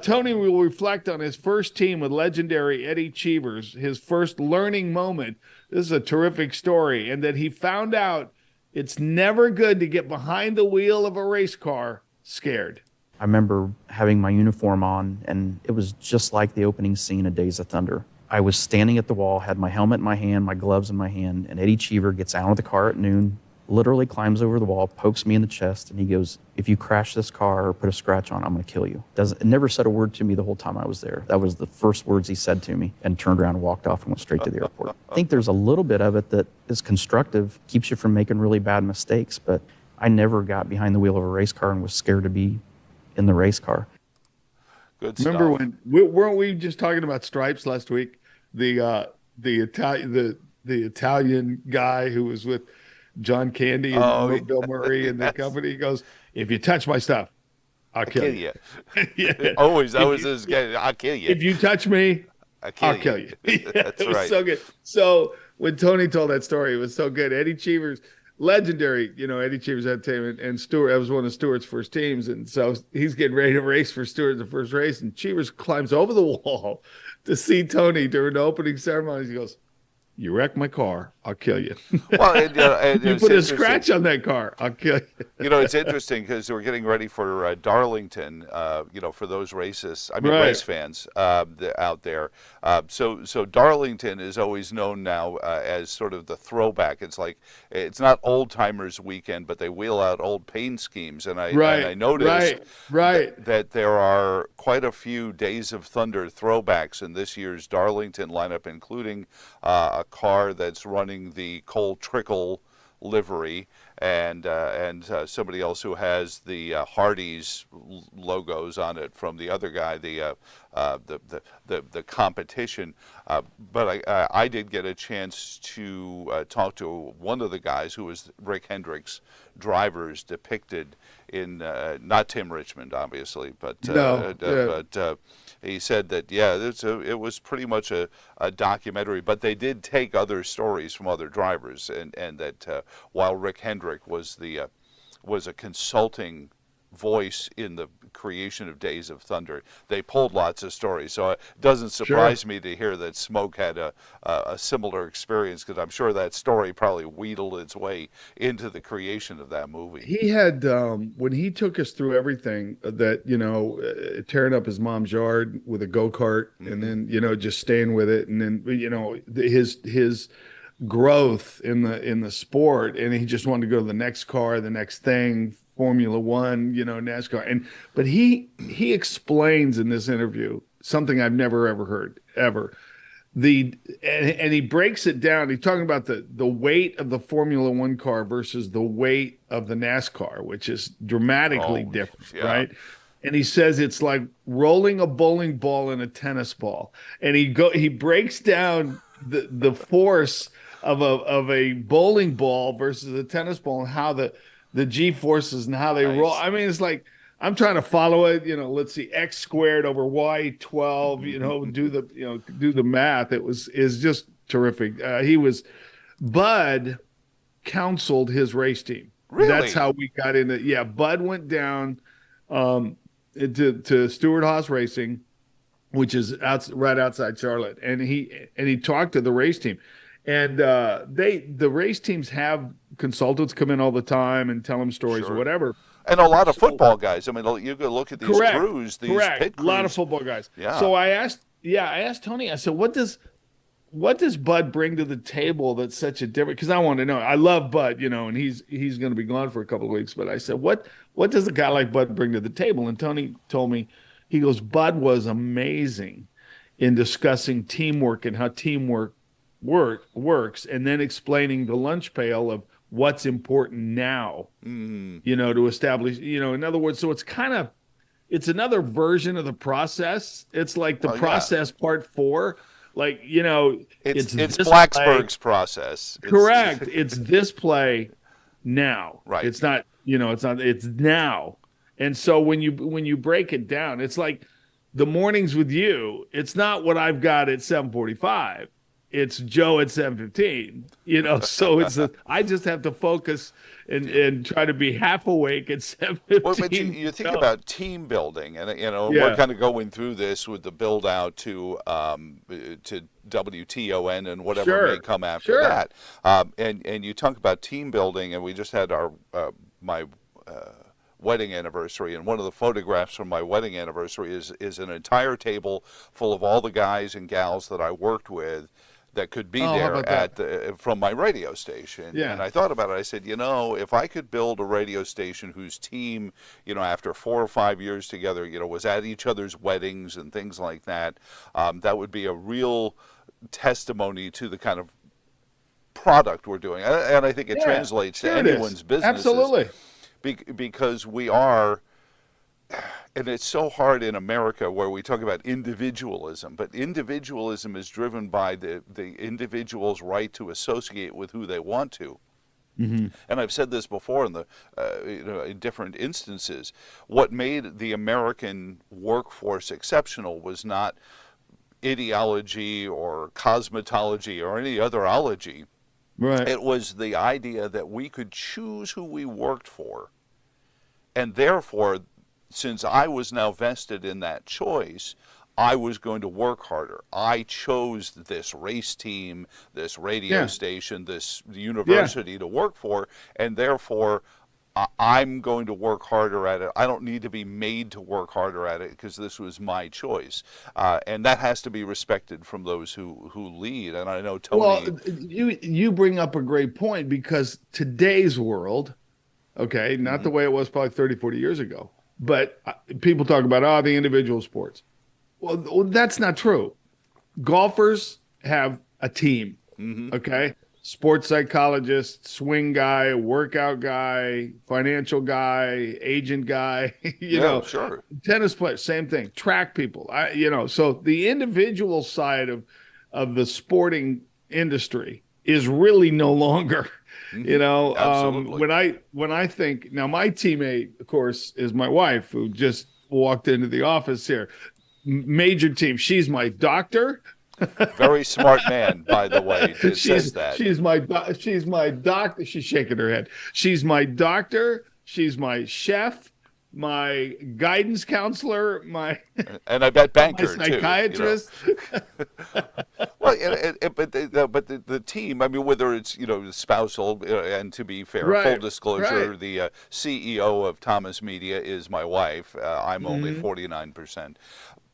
Tony will reflect on his first team with legendary Eddie Cheevers, his first learning moment. This is a terrific story, and that he found out it's never good to get behind the wheel of a race car scared. I remember having my uniform on, and it was just like the opening scene of Days of Thunder. I was standing at the wall, had my helmet in my hand, my gloves in my hand, and Eddie Cheever gets out of the car at noon, literally climbs over the wall, pokes me in the chest, and he goes, "If you crash this car or put a scratch on, I'm going to kill you." Never said a word to me the whole time I was there. That was the first words he said to me, and turned around and walked off and went straight to the airport. I think there's a little bit of it that is constructive, keeps you from making really bad mistakes, but I never got behind the wheel of a race car and was scared to be in the race car. Good Remember stuff. weren't we just talking about stripes last week? The Italian guy who was with John Candy and Bill Murray and the company, goes, "If you touch my stuff, I'll kill you." Yeah. Always, that was his guy. I'll kill you. If you touch me, I'll kill you. That's it was right. so good. So when Tony told that story, it was so good. Eddie Cheevers, legendary, Eddie Cheevers Entertainment, and Stewart, that was one of Stewart's first teams. And so he's getting ready to race for Stewart in the first race, and Cheevers climbs over the wall to see Tony during the opening ceremonies. He goes, "You wreck my car, I'll kill you." Well, and you put a scratch on that car, I'll kill you. It's interesting because we're getting ready for Darlington, for those races. I mean, Right. race fans out there. So Darlington is always known now as sort of the throwback. It's like, it's not old timers weekend, but they wheel out old paint schemes. And I noticed that there are quite a few Days of Thunder throwbacks in this year's Darlington lineup, including a car that's running the Cole Trickle livery, and somebody else who has the Hardee's logos on it from the other guy, the competition. But I did get a chance to talk to one of the guys who was Rick Hendrick's drivers depicted in not Tim Richmond, obviously, but he said that it was pretty much a documentary, but they did take other stories from other drivers, and that while Rick Hendrick was a consulting voice in the creation of Days of Thunder, they pulled lots of stories. So it doesn't surprise me to hear that Smoke had a similar experience, because I'm sure that story probably wheedled its way into the creation of that movie. He had, when he took us through everything that, tearing up his mom's yard with a go-kart, and then, just staying with it. And then, his growth in the sport, and he just wanted to go to the next car, the next thing, Formula One, NASCAR. But he explains in this interview something I've never, ever heard, ever. And he breaks it down. He's talking about the weight of the Formula One car versus the weight of the NASCAR, which is dramatically different, right? And he says it's like rolling a bowling ball in a tennis ball. And he breaks down the force of a bowling ball versus a tennis ball, and how the G forces and how they roll. I mean, it's like, I'm trying to follow it. Let's see, X squared over Y 12. Do the math. Is just terrific. Bud counseled his race team. Really? That's how we got into. Yeah, Bud went down to Stewart Haas Racing, which is right outside Charlotte, and he talked to the race team. And the race teams have consultants come in all the time and tell them stories or whatever. And a lot of football guys. I mean, you go look at these crews, these pit crews. A lot of football guys. Yeah. So I asked Tony, I said, what does Bud bring to the table that's such a different? Because I want to know. I love Bud, and he's going to be gone for a couple of weeks. But I said, what does a guy like Bud bring to the table? And Tony told me, he goes, Bud was amazing in discussing teamwork and how teamwork works, and then explaining the lunch pail of what's important now, to establish, in other words, so it's another version of the process. It's like the process part 4. Like, it's Blacksburg's process. Correct. It's this play now. Right. It's not, it's now. And so when you break it down, it's like the mornings with you, it's not what I've got at 7:45. It's Joe at 7:15, so I just have to focus and try to be half awake at 7:15. Well, but you think about team building, and we're kind of going through this with the build out to WTON and whatever may come after that. And you talk about team building, and we just had my wedding anniversary, and one of the photographs from my wedding anniversary is an entire table full of all the guys and gals that I worked with that could be there from my radio station. Yeah. And I thought about it. I said, if I could build a radio station whose team, after 4 or 5 years together, was at each other's weddings and things like that, that would be a real testimony to the kind of product we're doing. And I think it translates to anyone's business. Absolutely. Because we are, and it's so hard in America where we talk about individualism, but individualism is driven by the individual's right to associate with who they want to. Mm-hmm. And I've said this before in in different instances. What made the American workforce exceptional was not ideology or cosmetology or any other ology. Right. It was the idea that we could choose who we worked for. And therefore, since I was now vested in that choice, I was going to work harder. I chose this race team, this radio station, this university to work for, and therefore I'm going to work harder at it. I don't need to be made to work harder at it because this was my choice. And that has to be respected from those who lead. And I know Tony... Well, you bring up a great point, because today's world, okay, not the way it was probably 30, 40 years ago, but people talk about, the individual sports. Well, that's not true. Golfers have a team, okay? Sports psychologist, swing guy, workout guy, financial guy, agent guy, sure. Tennis players, same thing. Track people, so the individual side of the sporting industry is really no longer, Absolutely. when I think, now my teammate, of course, is my wife, who just walked into the office here. Major team. She's my doctor. Very smart man, by the way. Says that. She's my doctor. She's shaking her head. She's my doctor. She's my chef, my guidance counselor, and I bet banker my psychiatrist. Too. Well, but the team. I mean, whether it's spousal, and to be fair, full disclosure, the CEO of Thomas Media is my wife. I'm only 49%,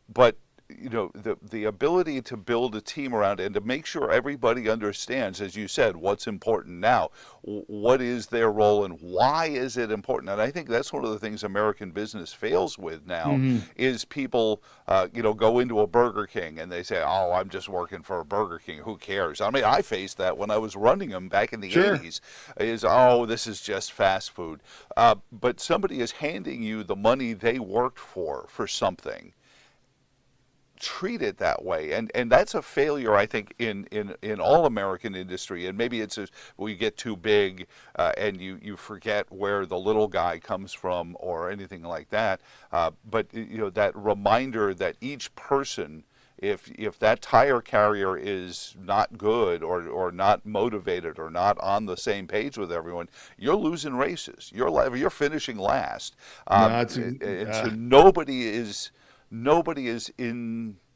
but the ability to build a team around it and to make sure everybody understands, as you said, what's important now, what is their role and why is it important. And I think that's one of the things American business fails with now is people, go into a Burger King and they say, oh, I'm just working for a Burger King. Who cares? I mean, I faced that when I was running them back in the 80s this is just fast food. But somebody is handing you the money they worked for something. Treat it that way, and that's a failure, I think, in all American industry. And maybe it's we get too big and you forget where the little guy comes from or anything like that. But that reminder that each person, if that tire carrier is not good or not motivated or not on the same page with everyone, you're losing races. You're finishing last. So nobody is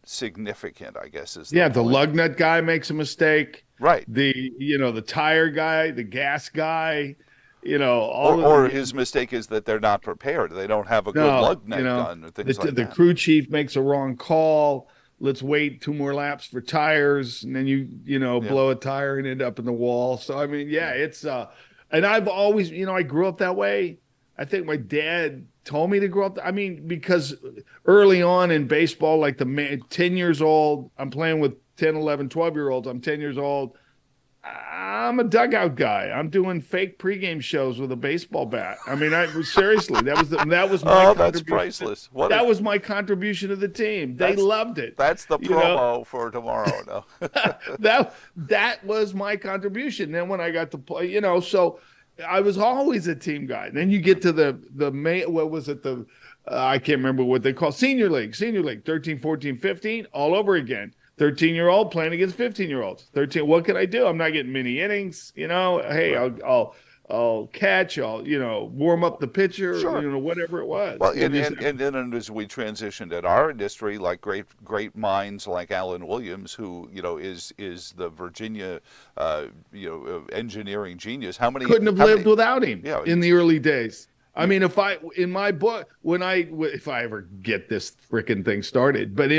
significant, I guess is the point. lug nut guy makes a mistake. Right. The tire guy, the gas guy, or his mistake is that they're not prepared. They don't have a good lug nut gun or things like that. The crew chief makes a wrong call. Let's wait 2 more laps for tires, and then you blow a tire and end up in the wall. So I mean, it's and I've always, I grew up that way. I think my dad told me to grow up. I mean, because early on in baseball, like 10 years old, I'm playing with 10, 11, 12-year-olds. I'm 10 years old. I'm a dugout guy. I'm doing fake pregame shows with a baseball bat. I mean, seriously, that was my that's priceless. That was my contribution to the team. They loved it. That's the promo for tomorrow. No, that was my contribution. Then when I got to play, so I was always a team guy. Then you get to what was it? I can't remember what they call senior league, 13, 14, 15, all over again. 13-year-old playing against 15-year-olds. 13. What can I do? I'm not getting many innings. Hey, I'll catch. I'll warm up the pitcher. Sure. Whatever it was. Well, and then as we transitioned in our industry, like great minds like Alan Williams, who is the Virginia engineering genius. Couldn't have lived without him in the early days. I mean, if I ever get this freaking thing started, but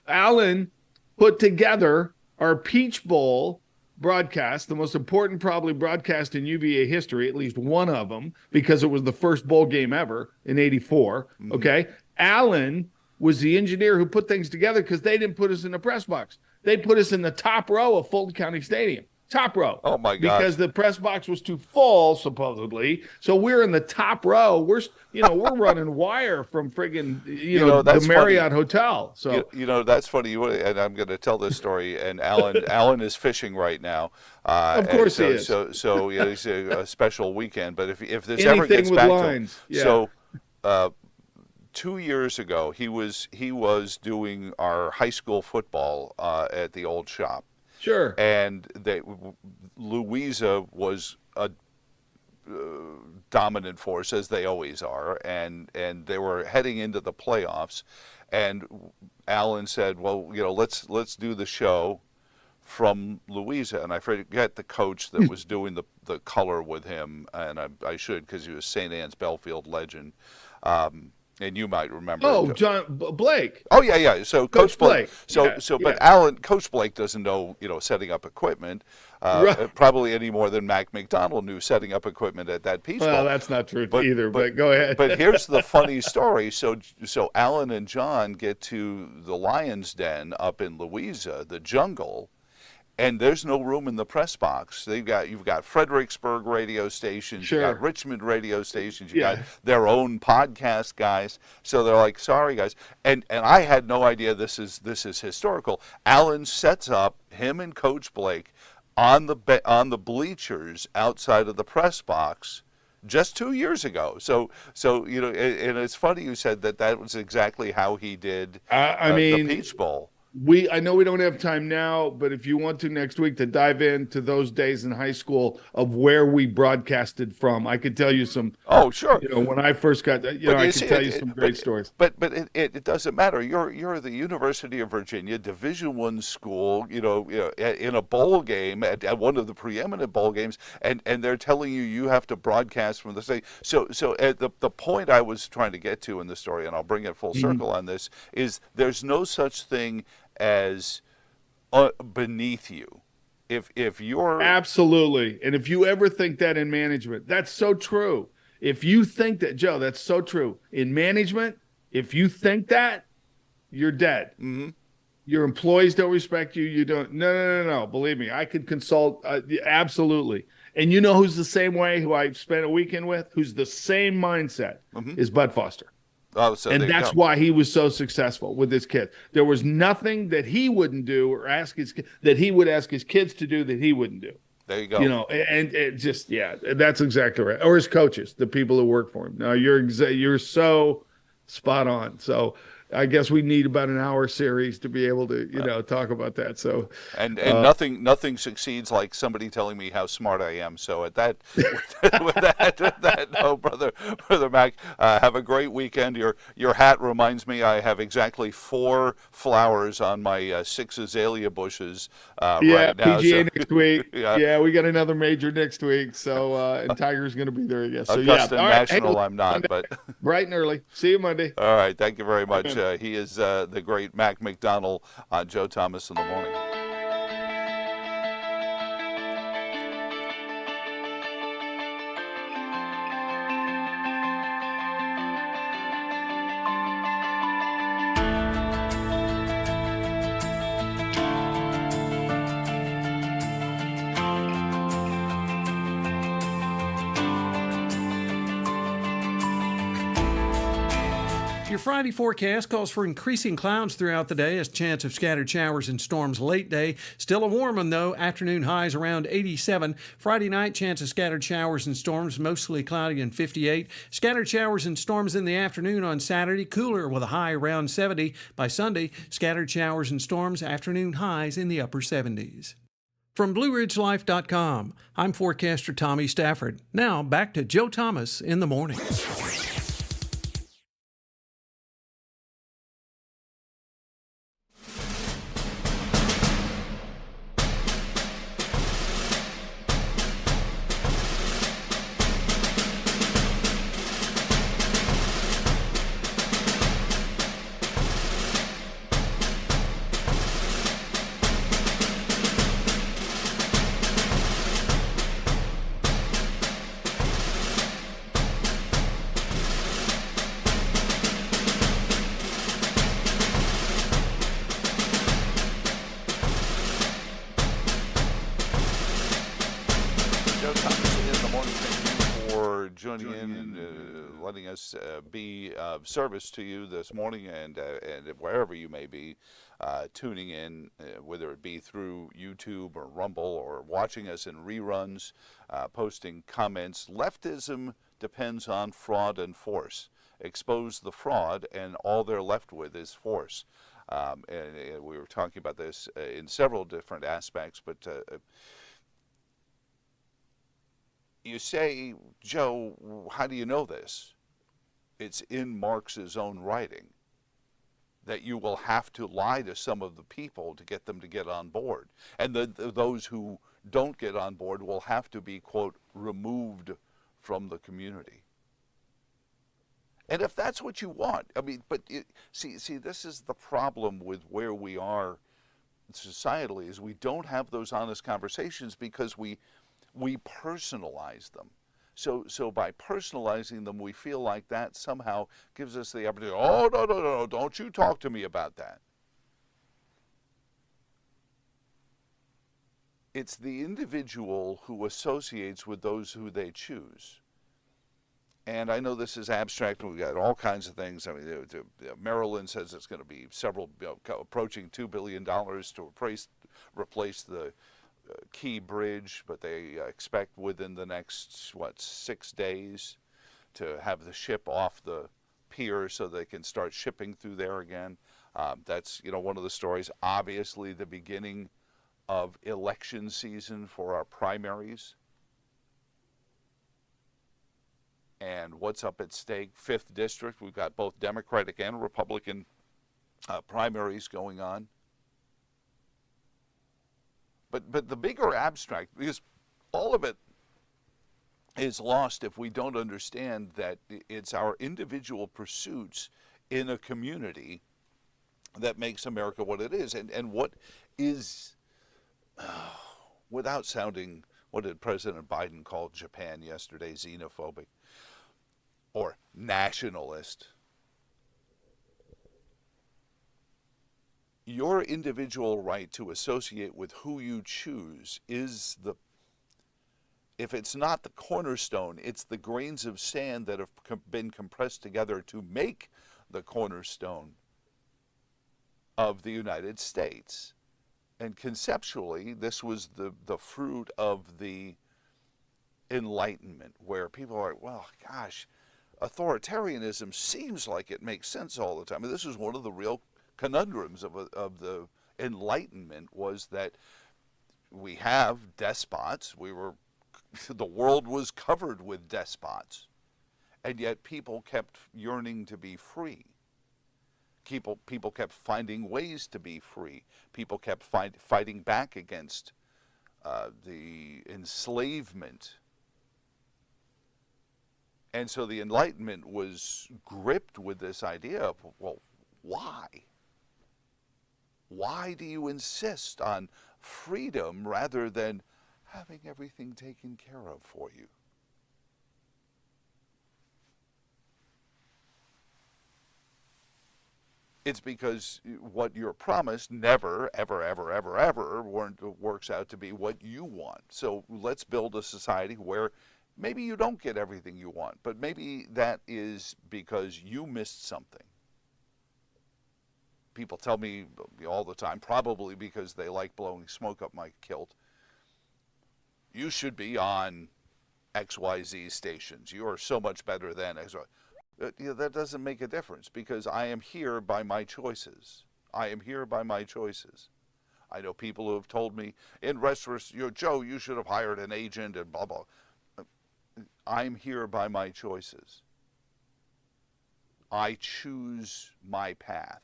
Alan put together our Peach Bowl broadcast, the most important probably broadcast in UVA history, at least one of them, because it was the first bowl game ever in '84. Mm-hmm. Okay. Alan was the engineer who put things together because they didn't put us in the press box. They put us in the top row of Fulton County Stadium. Top row. Oh my God! Because the press box was too full, supposedly. So we're in the top row. We're running wire from friggin' the Marriott Hotel. So that's funny. And I'm going to tell this story. And Alan is fishing right now. Of course he is. So it's a special weekend. But if this anything ever gets with back lines. to 2 years ago, he was doing our high school football at the old shop. Sure. And Louisa was a dominant force, as they always are, and they were heading into the playoffs. And Alan said, "Well, let's do the show from Louisa." And I forget the coach that was doing the color with him, and I should, because he was St. Anne's Belfield legend. And you might remember. Oh, John Blake. Oh yeah. So Coach Blake. But Coach Blake doesn't know, setting up equipment, Right. probably any more than Mac McDonald knew setting up equipment at that Peach Bowl. Well, that's not true either. But go ahead. But here's the funny story. So Alan and John get to the Lion's Den up in Louisa, the jungle. And there's no room in the press box. You've got Fredericksburg radio stations, Sure. you got Richmond radio stations, you got their own podcast guys. So they're like, "Sorry guys," and I had no idea this is historical. Alan sets up him and Coach Blake on the bleachers outside of the press box just 2 years ago. So and it's funny you said that was exactly how he did the Peach Bowl. I know we don't have time now, but if you want to next week to dive into those days in high school of where we broadcasted from, I could tell you some. Oh, sure. When I first got, I could tell you some great stories. But it doesn't matter. You're the University of Virginia, Division I school. In a bowl game at one of the preeminent bowl games, and they're telling you have to broadcast from the state. So the point I was trying to get to in the story, and I'll bring it full circle on this, is there's no such thing as beneath you. If you're absolutely, and if you ever think that in management, that's so true. If you think that, Joe, that's so true in management. If you think that, you're dead. Mm-hmm. Your employees don't respect you. You don't. No. Believe me, I could consult. Absolutely. And you know who's the same way? Who I spent a weekend with? Who's the same mindset? Mm-hmm. Is Bud Foster. Oh, so and that's why he was so successful with his kids. There was nothing that he wouldn't do or that he would ask his kids to do that he wouldn't do. There you go. And it just, that's exactly right. Or his coaches, the people who work for him. No, you're so spot on. So I guess we need about an hour series to be able to, talk about that. So, and nothing succeeds like somebody telling me how smart I am. So at that, with that, no, brother Mac, have a great weekend. Your hat reminds me I have exactly 4 flowers on my 6 azalea bushes right now. PGA So, next week. yeah. We got another major next week. So, and Tiger's going to be there, I guess. So, Augusta All right. National, I'm not, Monday, but bright and early. See you Monday. all right. Thank you very much. He is the great Mac McDonald on Joe Thomas in the Morning. Your Friday forecast calls for increasing clouds throughout the day as chance of scattered showers and storms late day. Still a warm one, though. Afternoon highs around 87. Friday night, chance of scattered showers and storms, mostly cloudy and 58. Scattered showers and storms in the afternoon on Saturday, cooler with a high around 70. By Sunday, scattered showers and storms, afternoon highs in the upper 70s. From BlueRidgeLife.com, I'm forecaster Tommy Stafford. Now, back to Joe Thomas in the Morning. Joining in and letting us be of service to you this morning, and wherever you may be tuning in, whether it be through YouTube or Rumble or watching us in reruns, posting comments. Leftism depends on fraud and force. Expose the fraud, and all they're left with is force. And we were talking about this in several different aspects, but you say, Joe, how do you know this? It's in Marx's own writing that you will have to lie to some of the people to get them to get on board. And those who don't get on board will have to be, quote, removed from the community. And if that's what you want, I mean, but see, this is the problem with where we are societally, is we don't have those honest conversations because we personalize them. So by personalizing them, we feel like that somehow gives us the opportunity, oh, no, don't you talk to me about that. It's the individual who associates with those who they choose. And I know this is abstract, and we've got all kinds of things. I mean, Maryland says it's going to be approaching $2 billion to replace the Key Bridge, but they expect within the next 6 days to have the ship off the pier so they can start shipping through there again. That's one of the stories. Obviously, the beginning of election season for our primaries, and what's up at stake. 5th District, we've got both Democratic and Republican primaries going on. But the bigger abstract, because all of it is lost if we don't understand that it's our individual pursuits in a community that makes America what it is. And what is, without sounding, what did President Biden call Japan yesterday, xenophobic or nationalist? Your individual right to associate with who you choose is if it's not the cornerstone, it's the grains of sand that have been compressed together to make the cornerstone of the United States. And conceptually, this was the fruit of the Enlightenment, where people are, well, gosh, authoritarianism seems like it makes sense all the time. And this is one of the real conundrums of the Enlightenment, was that we have despots. The world was covered with despots, and yet people kept yearning to be free. People kept finding ways to be free. People kept fighting back against the enslavement. And so the Enlightenment was gripped with this idea of, well, why? Why do you insist on freedom rather than having everything taken care of for you? It's because what you're promised never, ever, ever, ever, ever works out to be what you want. So let's build a society where maybe you don't get everything you want, but maybe that is because you missed something. People tell me all the time, probably because they like blowing smoke up my kilt, you should be on XYZ stations. You are so much better than XYZ. That doesn't make a difference, because I am here by my choices. I am here by my choices. I know people who have told me in restaurants, Joe, you should have hired an agent and blah, blah. I'm here by my choices. I choose my path.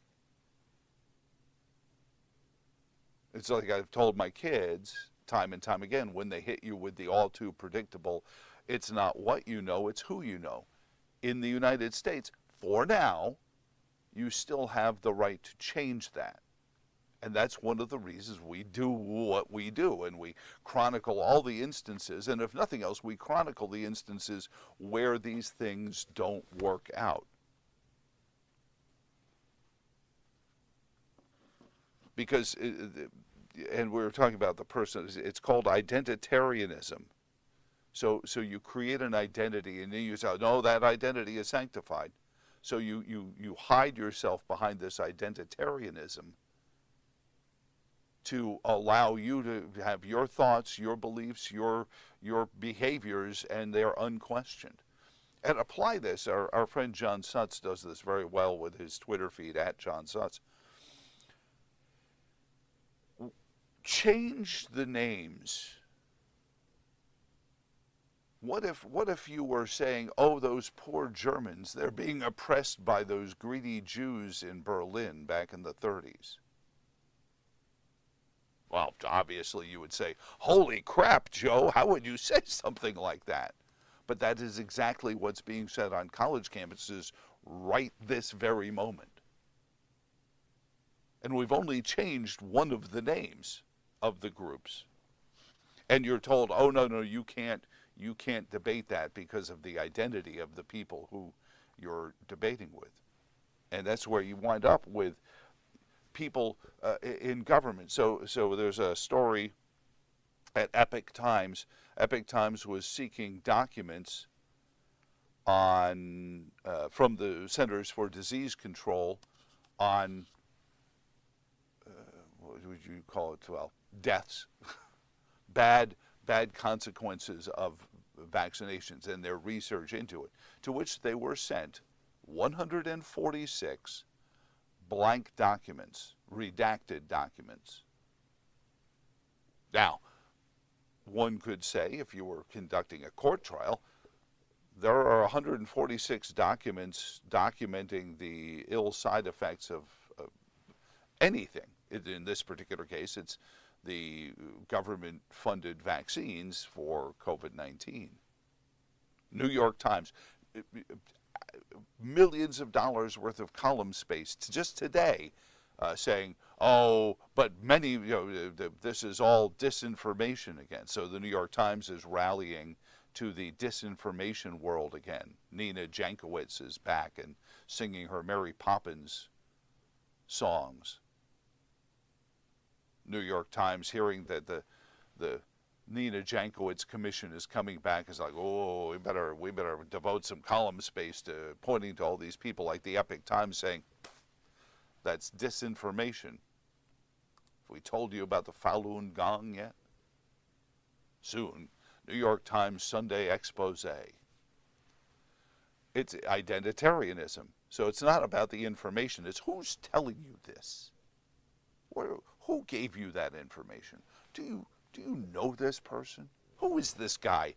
It's like I've told my kids time and time again, when they hit you with the all too predictable, it's not what you know, it's who you know. In the United States, for now, you still have the right to change that. And that's one of the reasons we do what we do. And we chronicle all the instances, and if nothing else, we chronicle the instances where these things don't work out. Because, and we were talking about the person, it's called identitarianism. So you create an identity, and then you say, no, that identity is sanctified. So you hide yourself behind this identitarianism to allow you to have your thoughts, your beliefs, your behaviors, and they're unquestioned. And apply this. Our friend John Sutz does this very well with his Twitter feed, @JohnSutz. Change the names. What if you were saying, oh, those poor Germans, they're being oppressed by those greedy Jews in Berlin back in the 30s? Well, obviously you would say, holy crap, Joe, how would you say something like that? But that is exactly what's being said on college campuses right this very moment. And we've only changed one of the names of the groups. And you're told, oh, no, you can't debate that because of the identity of the people who you're debating with. And that's where you wind up with people in government. So there's a story at Epoch Times. Epoch Times was seeking documents on from the Centers for Disease Control on, what would you call it? Well, deaths. bad consequences of vaccinations and their research into it, to which they were sent 146 blank documents, redacted documents. Now, one could say, if you were conducting a court trial, there are 146 documents documenting the ill side effects of anything. In this particular case, it's the government-funded vaccines for COVID-19. New York Times, millions of dollars worth of column space just today, saying, oh, but many, this is all disinformation again. So the New York Times is rallying to the disinformation world again. Nina Jankowicz is back and singing her Mary Poppins songs. New York Times, hearing that the Nina Jankowicz commission is coming back, is like, oh, we better devote some column space to pointing to all these people, like the Epoch Times saying, that's disinformation. Have we told you about the Falun Gong yet? Soon. New York Times Sunday expose. It's identitarianism. So it's not about the information. It's who's telling you this. Who gave you that information? Do you know this person? Who is this guy?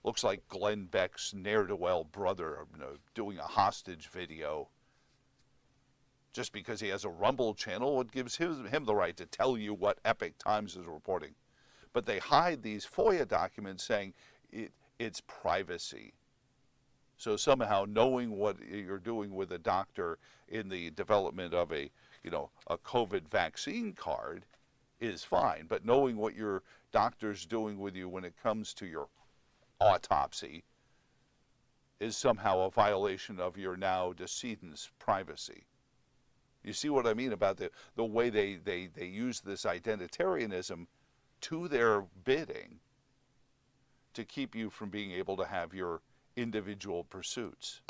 Looks like Glenn Beck's ne'er-do-well brother, doing a hostage video. Just because he has a Rumble channel, it gives him the right to tell you what Epoch Times is reporting. But they hide these FOIA documents saying it's privacy. So somehow knowing what you're doing with a doctor in the development of a COVID vaccine card is fine. But knowing what your doctor's doing with you when it comes to your autopsy is somehow a violation of your now decedent's privacy. You see what I mean about the way they use this identitarianism to their bidding to keep you from being able to have your individual pursuits.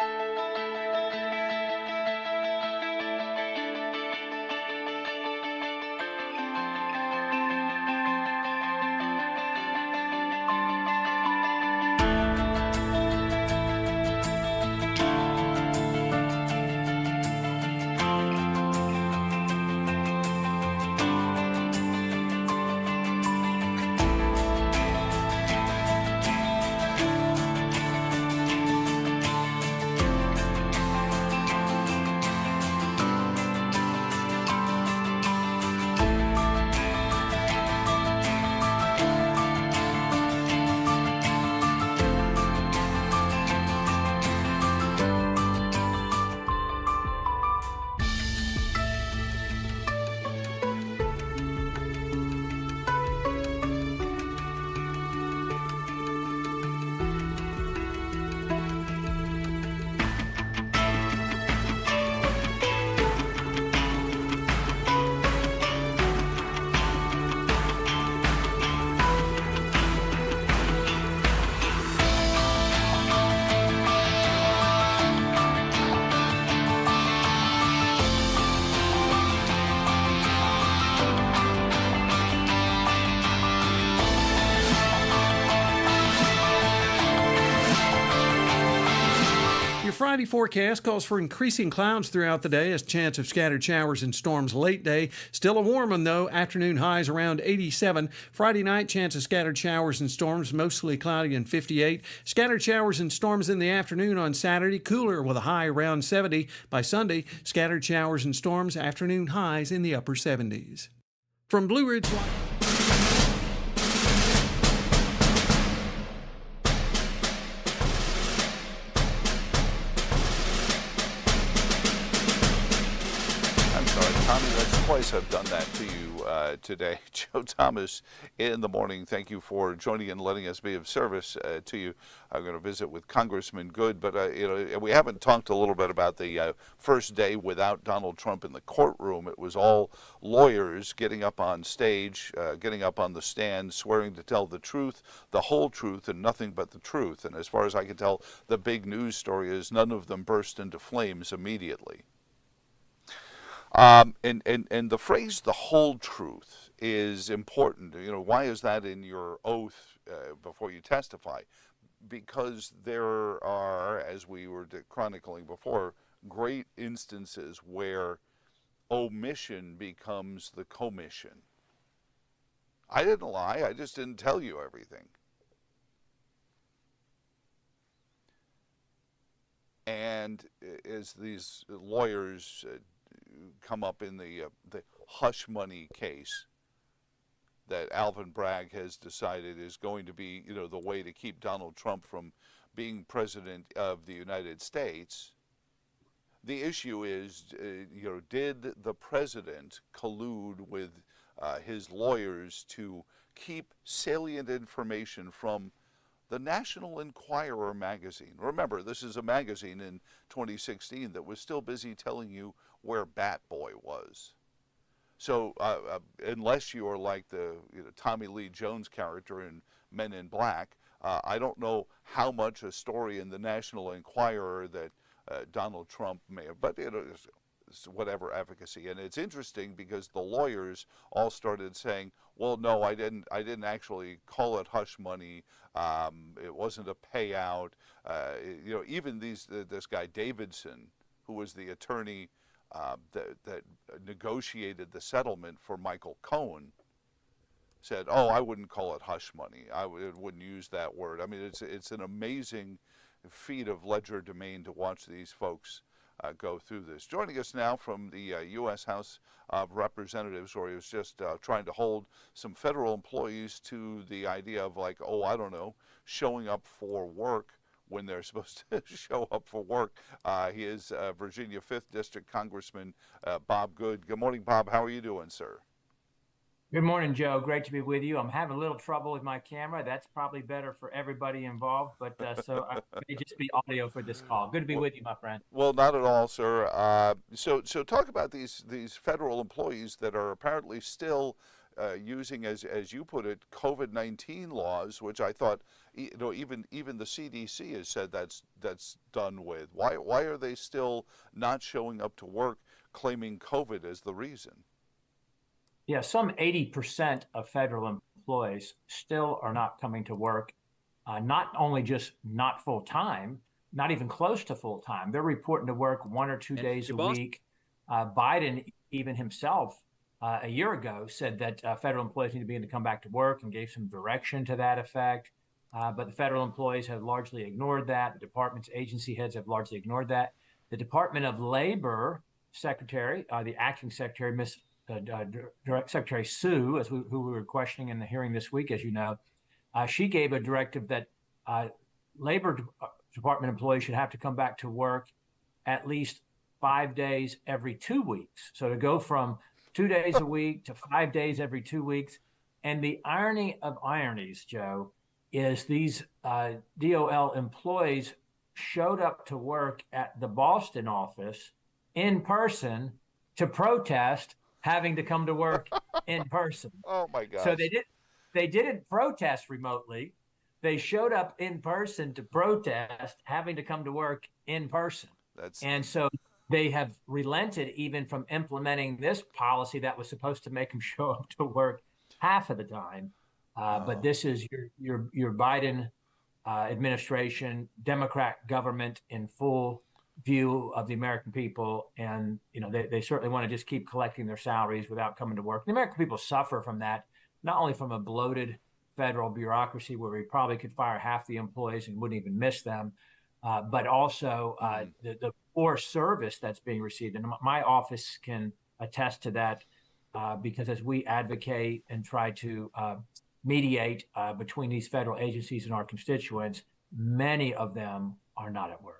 Friday forecast calls for increasing clouds throughout the day as chance of scattered showers and storms late day. Still a warm one, though. Afternoon highs around 87. Friday night, chance of scattered showers and storms, mostly cloudy and 58. Scattered showers and storms in the afternoon on Saturday, cooler with a high around 70. By Sunday, scattered showers and storms, afternoon highs in the upper 70s. From Blue Ridge... Tommy, that's twice I've done that to you today. Joe Thomas in the morning. Thank you for joining and letting us be of service to you. I'm going to visit with Congressman Gov't, but we haven't talked a little bit about the first day without Donald Trump in the courtroom. It was all lawyers getting up on stage, getting up on the stand, swearing to tell the truth, the whole truth, and nothing but the truth. And as far as I can tell, the big news story is none of them burst into flames immediately. And the phrase "the whole truth" is important. Why is that in your oath before you testify? Because there are, as we were chronicling before, great instances where omission becomes the commission. I didn't lie. I just didn't tell you everything. And as these lawyers come up in the hush money case that Alvin Bragg has decided is going to be, the way to keep Donald Trump from being president of the United States. The issue is, did the president collude with his lawyers to keep salient information from the National Enquirer magazine? Remember, this is a magazine in 2016 that was still busy telling you where Bat Boy was. So unless you are like the Tommy Lee Jones character in Men in Black, I don't know how much a story in the National Enquirer that Donald Trump may have, but whatever efficacy. And it's interesting because the lawyers all started saying, well, no, I didn't actually call it hush money. It wasn't a payout. Even this guy Davidson, who was the attorney that negotiated the settlement for Michael Cohen, said, oh, I wouldn't call it hush money. I wouldn't use that word. I mean, it's an amazing feat of legerdemain to watch these folks go through this. Joining us now from the U.S. House of Representatives, where he was just trying to hold some federal employees to the idea of, like, oh, I don't know, showing up for work when they're supposed to show up for work. He is Virginia 5th District Congressman Bob Good. Good morning, Bob. How are you doing, sir? Good morning, Joe. Great to be with you. I'm having a little trouble with my camera. That's probably better for everybody involved, but so I may just be audio for this call. Good to be with you, my friend. Well, not at all, sir. So talk about these federal employees that are apparently still using, as you put it, COVID-19 laws, which I thought, even the CDC has said that's done with. Why are they still not showing up to work, claiming COVID as the reason? Yeah, some 80% of federal employees still are not coming to work, not only just not full time, not even close to full time. They're reporting to work 1 or 2 days a week. Biden, even himself, a year ago, said that federal employees need to begin to come back to work and gave some direction to that effect. But the federal employees have largely ignored that. The department's agency heads have largely ignored that. The Department of Labor Secretary, the acting secretary, Direct Secretary Sue, who we were questioning in the hearing this week, as you know, she gave a directive that Labor Department employees should have to come back to work at least 5 days every 2 weeks. So to go from 2 days a week to 5 days every 2 weeks. And the irony of ironies, Joe, is these DOL employees showed up to work at the Boston office in person to protest having to come to work in person. Oh my God! So they didn't protest remotely. They showed up in person to protest having to come to work in person. And so they have relented even from implementing this policy that was supposed to make them show up to work half of the time. But this is your Biden administration, Democrat government in full view of the American people, and they certainly want to just keep collecting their salaries without coming to work. The American people suffer from that, not only from a bloated federal bureaucracy where we probably could fire half the employees and wouldn't even miss them, but also the poor service that's being received. And my office can attest to that because as we advocate and try to mediate between these federal agencies and our constituents, many of them are not at work.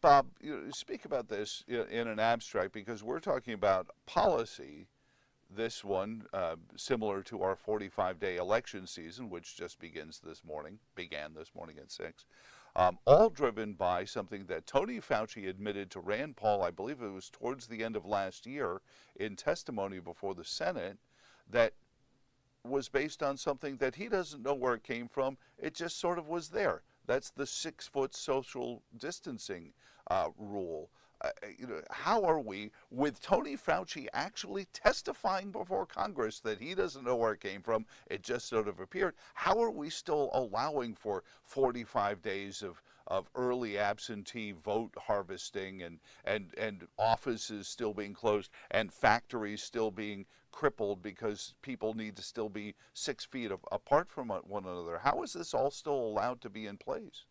Bob, speak about this in an abstract, because we're talking about policy, this one similar to our 45-day election season, which just began this morning at 6, all driven by something that Tony Fauci admitted to Rand Paul, I believe it was towards the end of last year, in testimony before the Senate, that was based on something that he doesn't know where it came from. It just sort of was there. That's the 6-foot social distancing rule. How are we, with Tony Fauci actually testifying before Congress that he doesn't know where it came from, it just sort of appeared, how are we still allowing for 45 days of early absentee vote harvesting and offices still being closed and factories still being crippled because people need to still be 6 feet apart from one another? How is this all still allowed to be in place?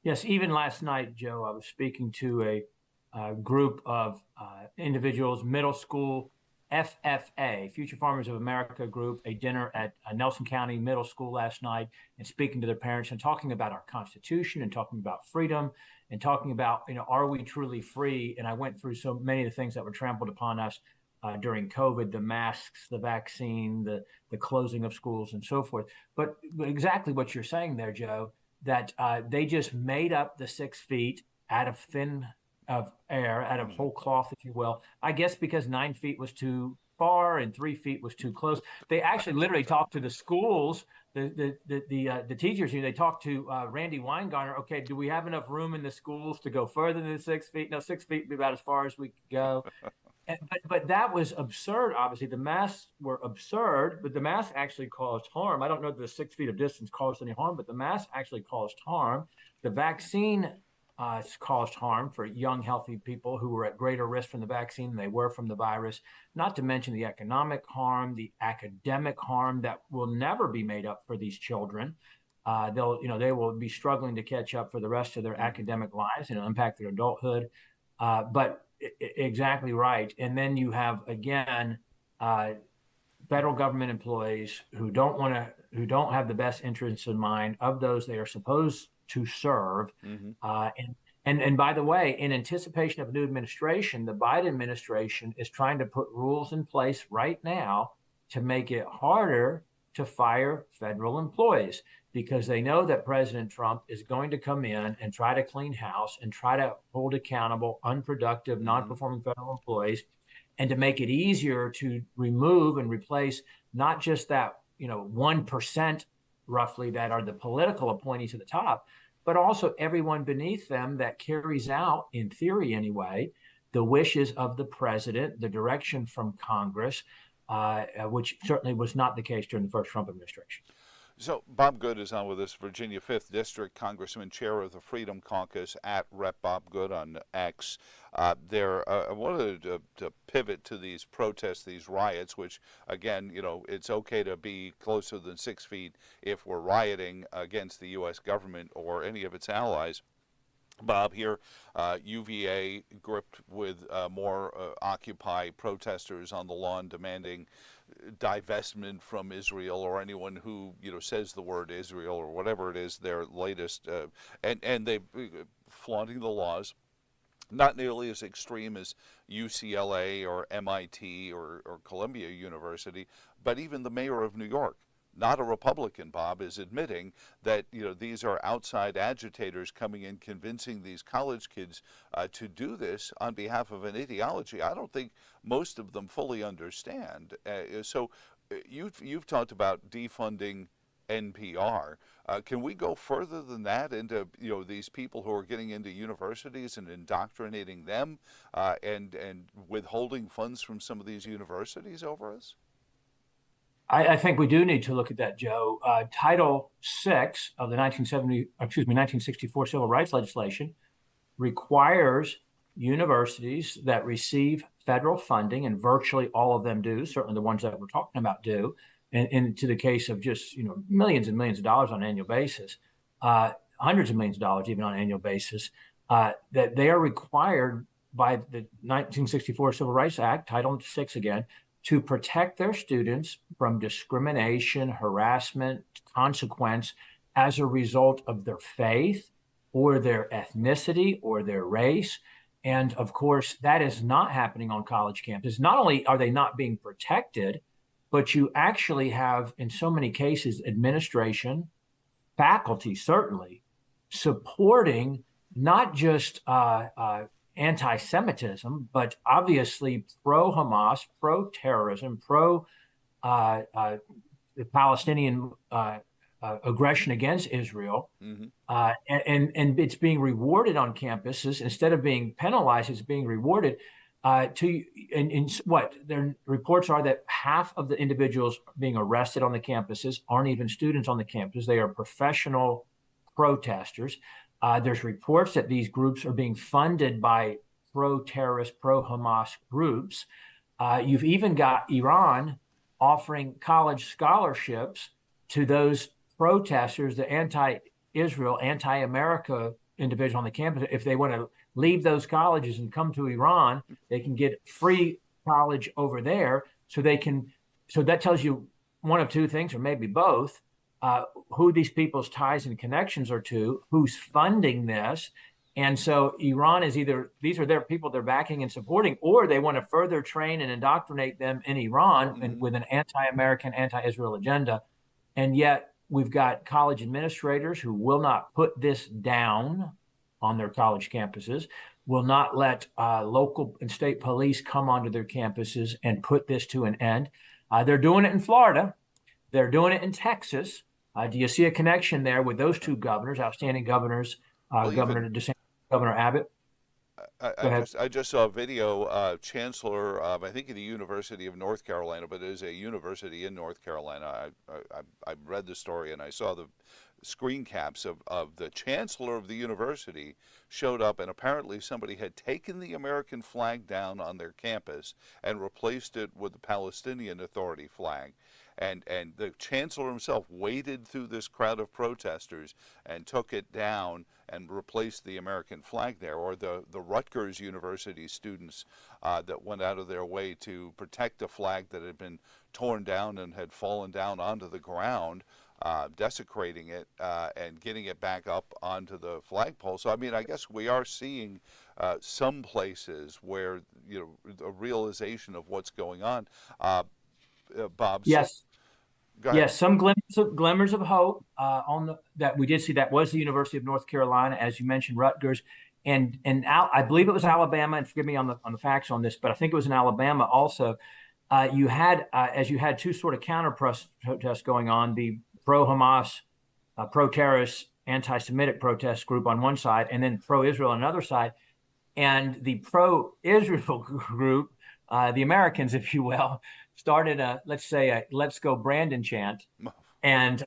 Yes, even last night, Joe, I was speaking to a group of individuals, middle school, FFA, Future Farmers of America group, a dinner at Nelson County Middle School last night, and speaking to their parents and talking about our Constitution and talking about freedom and talking about, are we truly free? And I went through so many of the things that were trampled upon us during COVID, the masks, the vaccine, the closing of schools and so forth. But exactly what you're saying there, Joe, that they just made up the 6 feet out of air, out of whole cloth, if you will, I guess because 9 feet was too far and 3 feet was too close. They actually literally talked to the schools, the teachers here. They talked to Randy Weingartner. Okay, do we have enough room in the schools to go further than 6 feet? No, 6 feet would be about as far as we could go. But that was absurd. Obviously, the masks were absurd, but the masks actually caused harm. I don't know that the 6 feet of distance caused any harm, but the mask actually caused harm. The vaccine caused harm for young, healthy people who were at greater risk from the vaccine than they were from the virus, not to mention the economic harm, the academic harm that will never be made up for these children. They will be struggling to catch up for the rest of their academic lives and it'll impact their adulthood. But exactly right. And then you have, again, federal government employees who don't have the best interests in mind of those they are supposed to serve. And by the way, in anticipation of a new administration, the Biden administration is trying to put rules in place right now to make it harder to fire federal employees because they know that President Trump is going to come in and try to clean house and try to hold accountable unproductive, non-performing federal employees, and to make it easier to remove and replace not just that 1% roughly that are the political appointees at the top, but also everyone beneath them that carries out, in theory anyway, the wishes of the president, the direction from Congress, which certainly was not the case during the first Trump administration. So Bob Gov't is on with us, Virginia 5th District Congressman, chair of the Freedom Caucus, at Rep. Bob Gov't on X. I wanted to pivot to these protests, these riots, which, again, it's okay to be closer than 6 feet if we're rioting against the U.S. government or any of its allies. Bob, here, UVA gripped with more Occupy protesters on the lawn demanding divestment from Israel or anyone who says the word Israel or whatever it is, their latest, and they flaunting the laws. Not nearly as extreme as UCLA or MIT or Columbia University, but even the mayor of New York, not a Republican, Bob, is admitting that these are outside agitators coming in, convincing these college kids to do this on behalf of an ideology I don't think most of them fully understand. So you've talked about defunding NPR. Can we go further than that into these people who are getting into universities and indoctrinating them and withholding funds from some of these universities over us? I think we do need to look at that, Joe. Title VI of the 1964 Civil Rights legislation requires universities that receive federal funding, and virtually all of them do, certainly the ones that we're talking about do, and to the case of just millions and millions of dollars on an annual basis, hundreds of millions of dollars even on an annual basis, that they are required by the 1964 Civil Rights Act, Title VI again, to protect their students from discrimination, harassment, consequence as a result of their faith or their ethnicity or their race. And of course, that is not happening on college campuses. Not only are they not being protected, but you actually have, in so many cases, administration, faculty certainly, supporting not just anti-Semitism, but obviously pro-Hamas, pro-terrorism, pro-Palestinian aggression against Israel. And it's being rewarded on campuses. Instead of being penalized, it's being rewarded. Their reports are that half of the individuals being arrested on the campuses aren't even students on the campus. They are professional protesters. There's reports that these groups are being funded by pro-terrorist, pro-Hamas groups. You've even got Iran offering college scholarships to those protesters, the anti-Israel, anti-America individuals on the campus. If they want to leave those colleges and come to Iran, they can get free college over there. So that tells you one of two things, or maybe both. Who these people's ties and connections are to, who's funding this. And so Iran is either, these are their people they're backing and supporting, or they want to further train and indoctrinate them in Iran with an anti-American, anti-Israel agenda. And yet we've got college administrators who will not put this down on their college campuses. will not let local and state police come onto their campuses and put this to an end. They're doing it in Florida. They're doing it in Texas. Do you see a connection there with those two governors, outstanding governors, Governor DeSantis, Governor Abbott? I just saw a video, Chancellor of, I think, the University of North Carolina, but it is a university in North Carolina. I read the story and I saw the screen caps of the Chancellor of the university showed up, and apparently somebody had taken the American flag down on their campus and replaced it with the Palestinian Authority flag. And the chancellor himself waded through this crowd of protesters and took it down and replaced the American flag there. Or the Rutgers University students that went out of their way to protect a flag that had been torn down and had fallen down onto the ground, desecrating it and getting it back up onto the flagpole. So, I mean, I guess we are seeing some places where, a realization of what's going on. Bob. Yes. Yes, some glimmers of hope that we did see. That was the University of North Carolina, as you mentioned, Rutgers, and I believe it was Alabama. And forgive me on the facts on this, but I think it was in Alabama also. You had two sort of counter protests going on: the pro-Hamas, pro-terrorist, anti-Semitic protest group on one side, and then pro-Israel on another side. And the pro-Israel group, the Americans, if you will, started let's go Brandon chant, and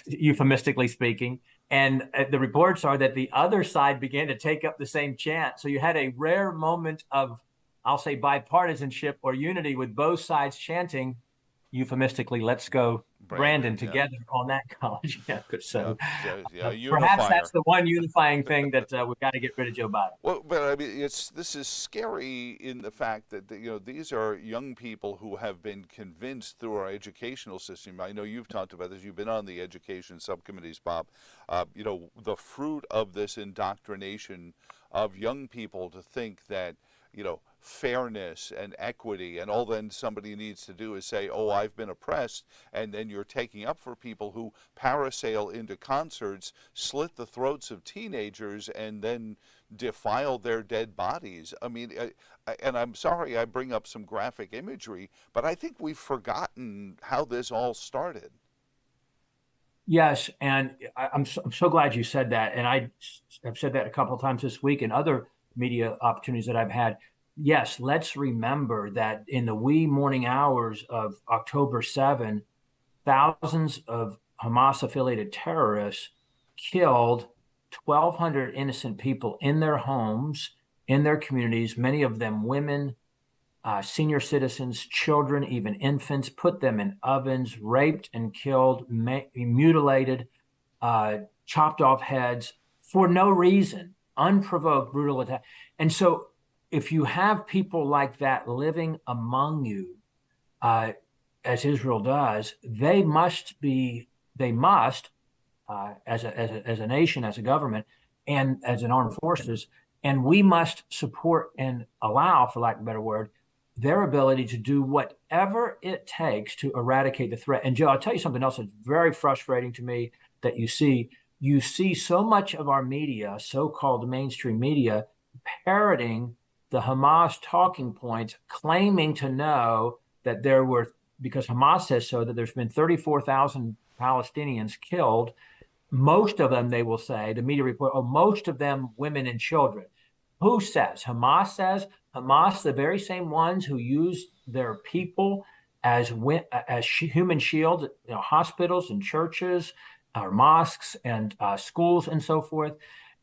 euphemistically speaking, and the reports are that the other side began to take up the same chant. So you had a rare moment of, I'll say, bipartisanship or unity with both sides chanting euphemistically, let's go Brandon together on that college campus. So perhaps that's the one unifying thing that we've got to get rid of Joe Biden. Well, but I mean, this is scary in the fact that these are young people who have been convinced through our educational system. I know you've talked about this. You've been on the education subcommittees, Bob. The fruit of this indoctrination of young people to think that fairness and equity, and all then somebody needs to do is say, oh, I've been oppressed, and then you're taking up for people who parasail into concerts, slit the throats of teenagers, and then defile their dead bodies. I mean, and I'm sorry I bring up some graphic imagery, but I think we've forgotten how this all started. Yes, and I'm so glad you said that, and I've said that a couple of times this week and other media opportunities that I've had. Yes, let's remember that in the wee morning hours of October 7, thousands of Hamas-affiliated terrorists killed 1,200 innocent people in their homes, in their communities, many of them women, senior citizens, children, even infants, put them in ovens, raped and killed, mutilated, chopped off heads for no reason, unprovoked, brutal attack. And so if you have people like that living among you, as Israel does, they must, as a nation, as a government, and as an armed forces, and we must support and allow, for lack of a better word, their ability to do whatever it takes to eradicate the threat. And Joe, I'll tell you something else that's very frustrating to me that you see. You see so much of our media, so-called mainstream media, parroting the Hamas talking points, claiming to know that because Hamas says so, that there's been 34,000 Palestinians killed. Most of them, they will say, the media report, most of them women and children. Who says? Hamas says. Hamas, the very same ones who use their people as human shields, hospitals and churches, or mosques and schools and so forth.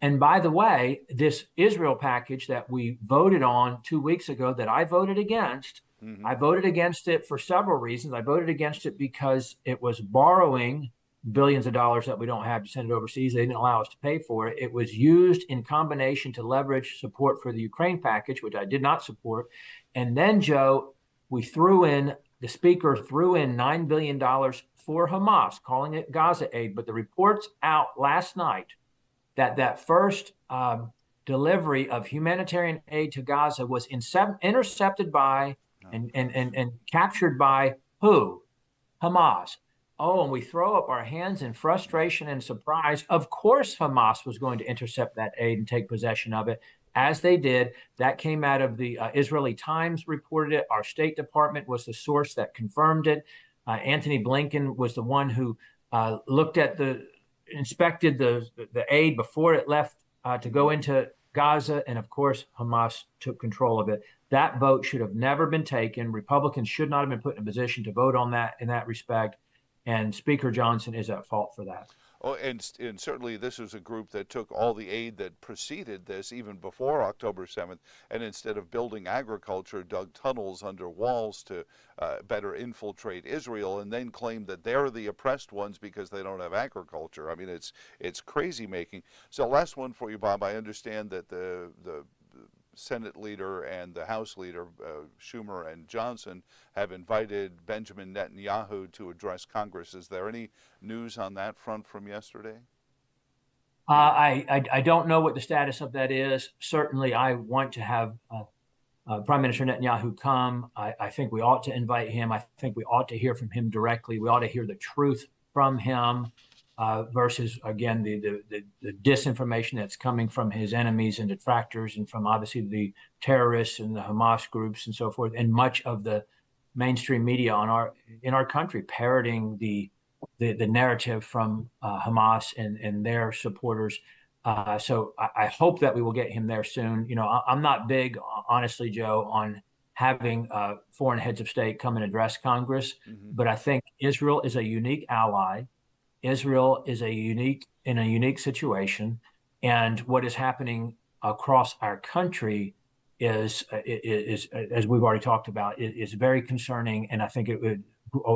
And by the way, this Israel package that we voted on 2 weeks ago that I voted against, I voted against it for several reasons. I voted against it because it was borrowing billions of dollars that we don't have to send it overseas. They didn't allow us to pay for it. It was used in combination to leverage support for the Ukraine package, which I did not support. And then, Joe, the speaker threw in $9 billion for Hamas, calling it Gaza aid. But the reports out last night that first delivery of humanitarian aid to Gaza was intercepted by and captured by who? Hamas. Oh, and we throw up our hands in frustration and surprise. Of course, Hamas was going to intercept that aid and take possession of it. as they did. That came out of the Israeli Times reported it. Our State Department was the source that confirmed it. Anthony Blinken was the one who inspected the aid before it left to go into Gaza. And of course, Hamas took control of it. That vote should have never been taken. Republicans should not have been put in a position to vote on that in that respect. And Speaker Johnson is at fault for that. Oh, and certainly this was a group that took all the aid that preceded this, even before October 7th, and instead of building agriculture, dug tunnels under walls to better infiltrate Israel, and then claimed that they're the oppressed ones because they don't have agriculture. I mean, it's crazy making. So last one for you, Bob. I understand that the Senate leader and the House leader, Schumer and Johnson, have invited Benjamin Netanyahu to address Congress. Is there any news on that front from yesterday? I don't know what the status of that is. Certainly, I want to have Prime Minister Netanyahu come. I think we ought to invite him. I think we ought to hear from him directly. We ought to hear the truth from him. Versus, again, the disinformation that's coming from his enemies and detractors, and from obviously the terrorists and the Hamas groups and so forth, and much of the mainstream media in our country parroting the narrative from Hamas and their supporters. So I hope that we will get him there soon. You know, I'm not big, honestly, Joe, on having foreign heads of state come and address Congress, but I think Israel is a unique ally. Israel is in a unique situation, and what is happening across our country is as we've already talked about, is very concerning. And I think it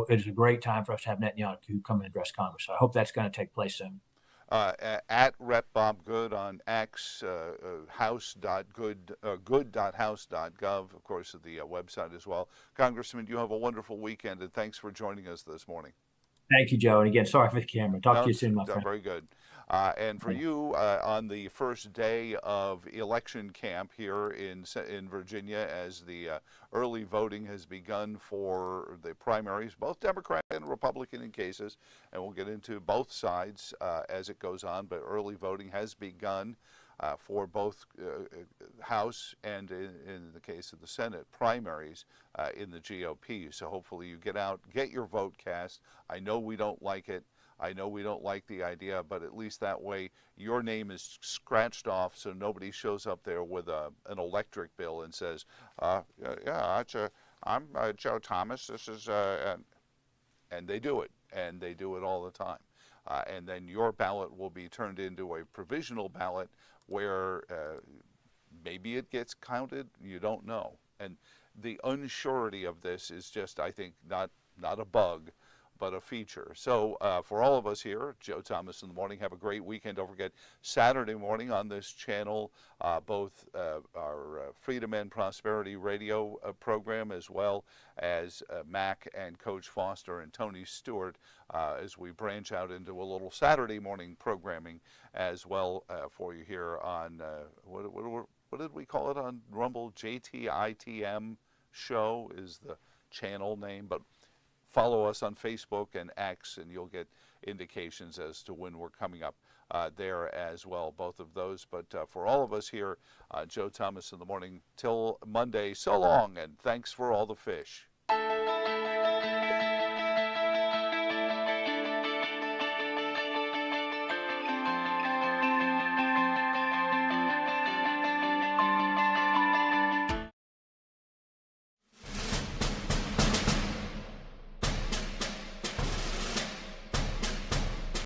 is a great time for us to have Netanyahu come and address Congress. So I hope that's going to take place soon. At Rep Bob Good on X, good.house.gov, of course, the website as well. Congressman, you have a wonderful weekend, and thanks for joining us this morning. Thank you, Joe. And again, sorry for the camera. Talk to you soon, my friend. Very good. And for you, on the first day of election camp here in Virginia, as the early voting has begun for the primaries, both Democrat and Republican in cases, and we'll get into both sides as it goes on, but early voting has begun for both House and, in the case of the Senate, primaries in the GOP. So hopefully you get out, get your vote cast. I know we don't like it. I know we don't like the idea, but at least that way your name is scratched off so nobody shows up there with an electric bill and says, I'm Joe Thomas. This is, and they do it, and they do it all the time. And then your ballot will be turned into a provisional ballot where maybe it gets counted, you don't know. And the unsurety of this is just, I think, not a bug, but a feature. So for all of us here, Joe Thomas in the Morning, have a great weekend. Don't forget, Saturday morning on this channel, both our Freedom and Prosperity radio program, as well as Mac and Coach Foster and Tony Stewart, as we branch out into a little Saturday morning programming as well for you here on, what did we call it on Rumble? JTITM show is the channel name, but follow us on Facebook and X, and you'll get indications as to when we're coming up there as well, both of those. But for all of us here, Joe Thomas in the Morning, till Monday, so long, and thanks for all the fish.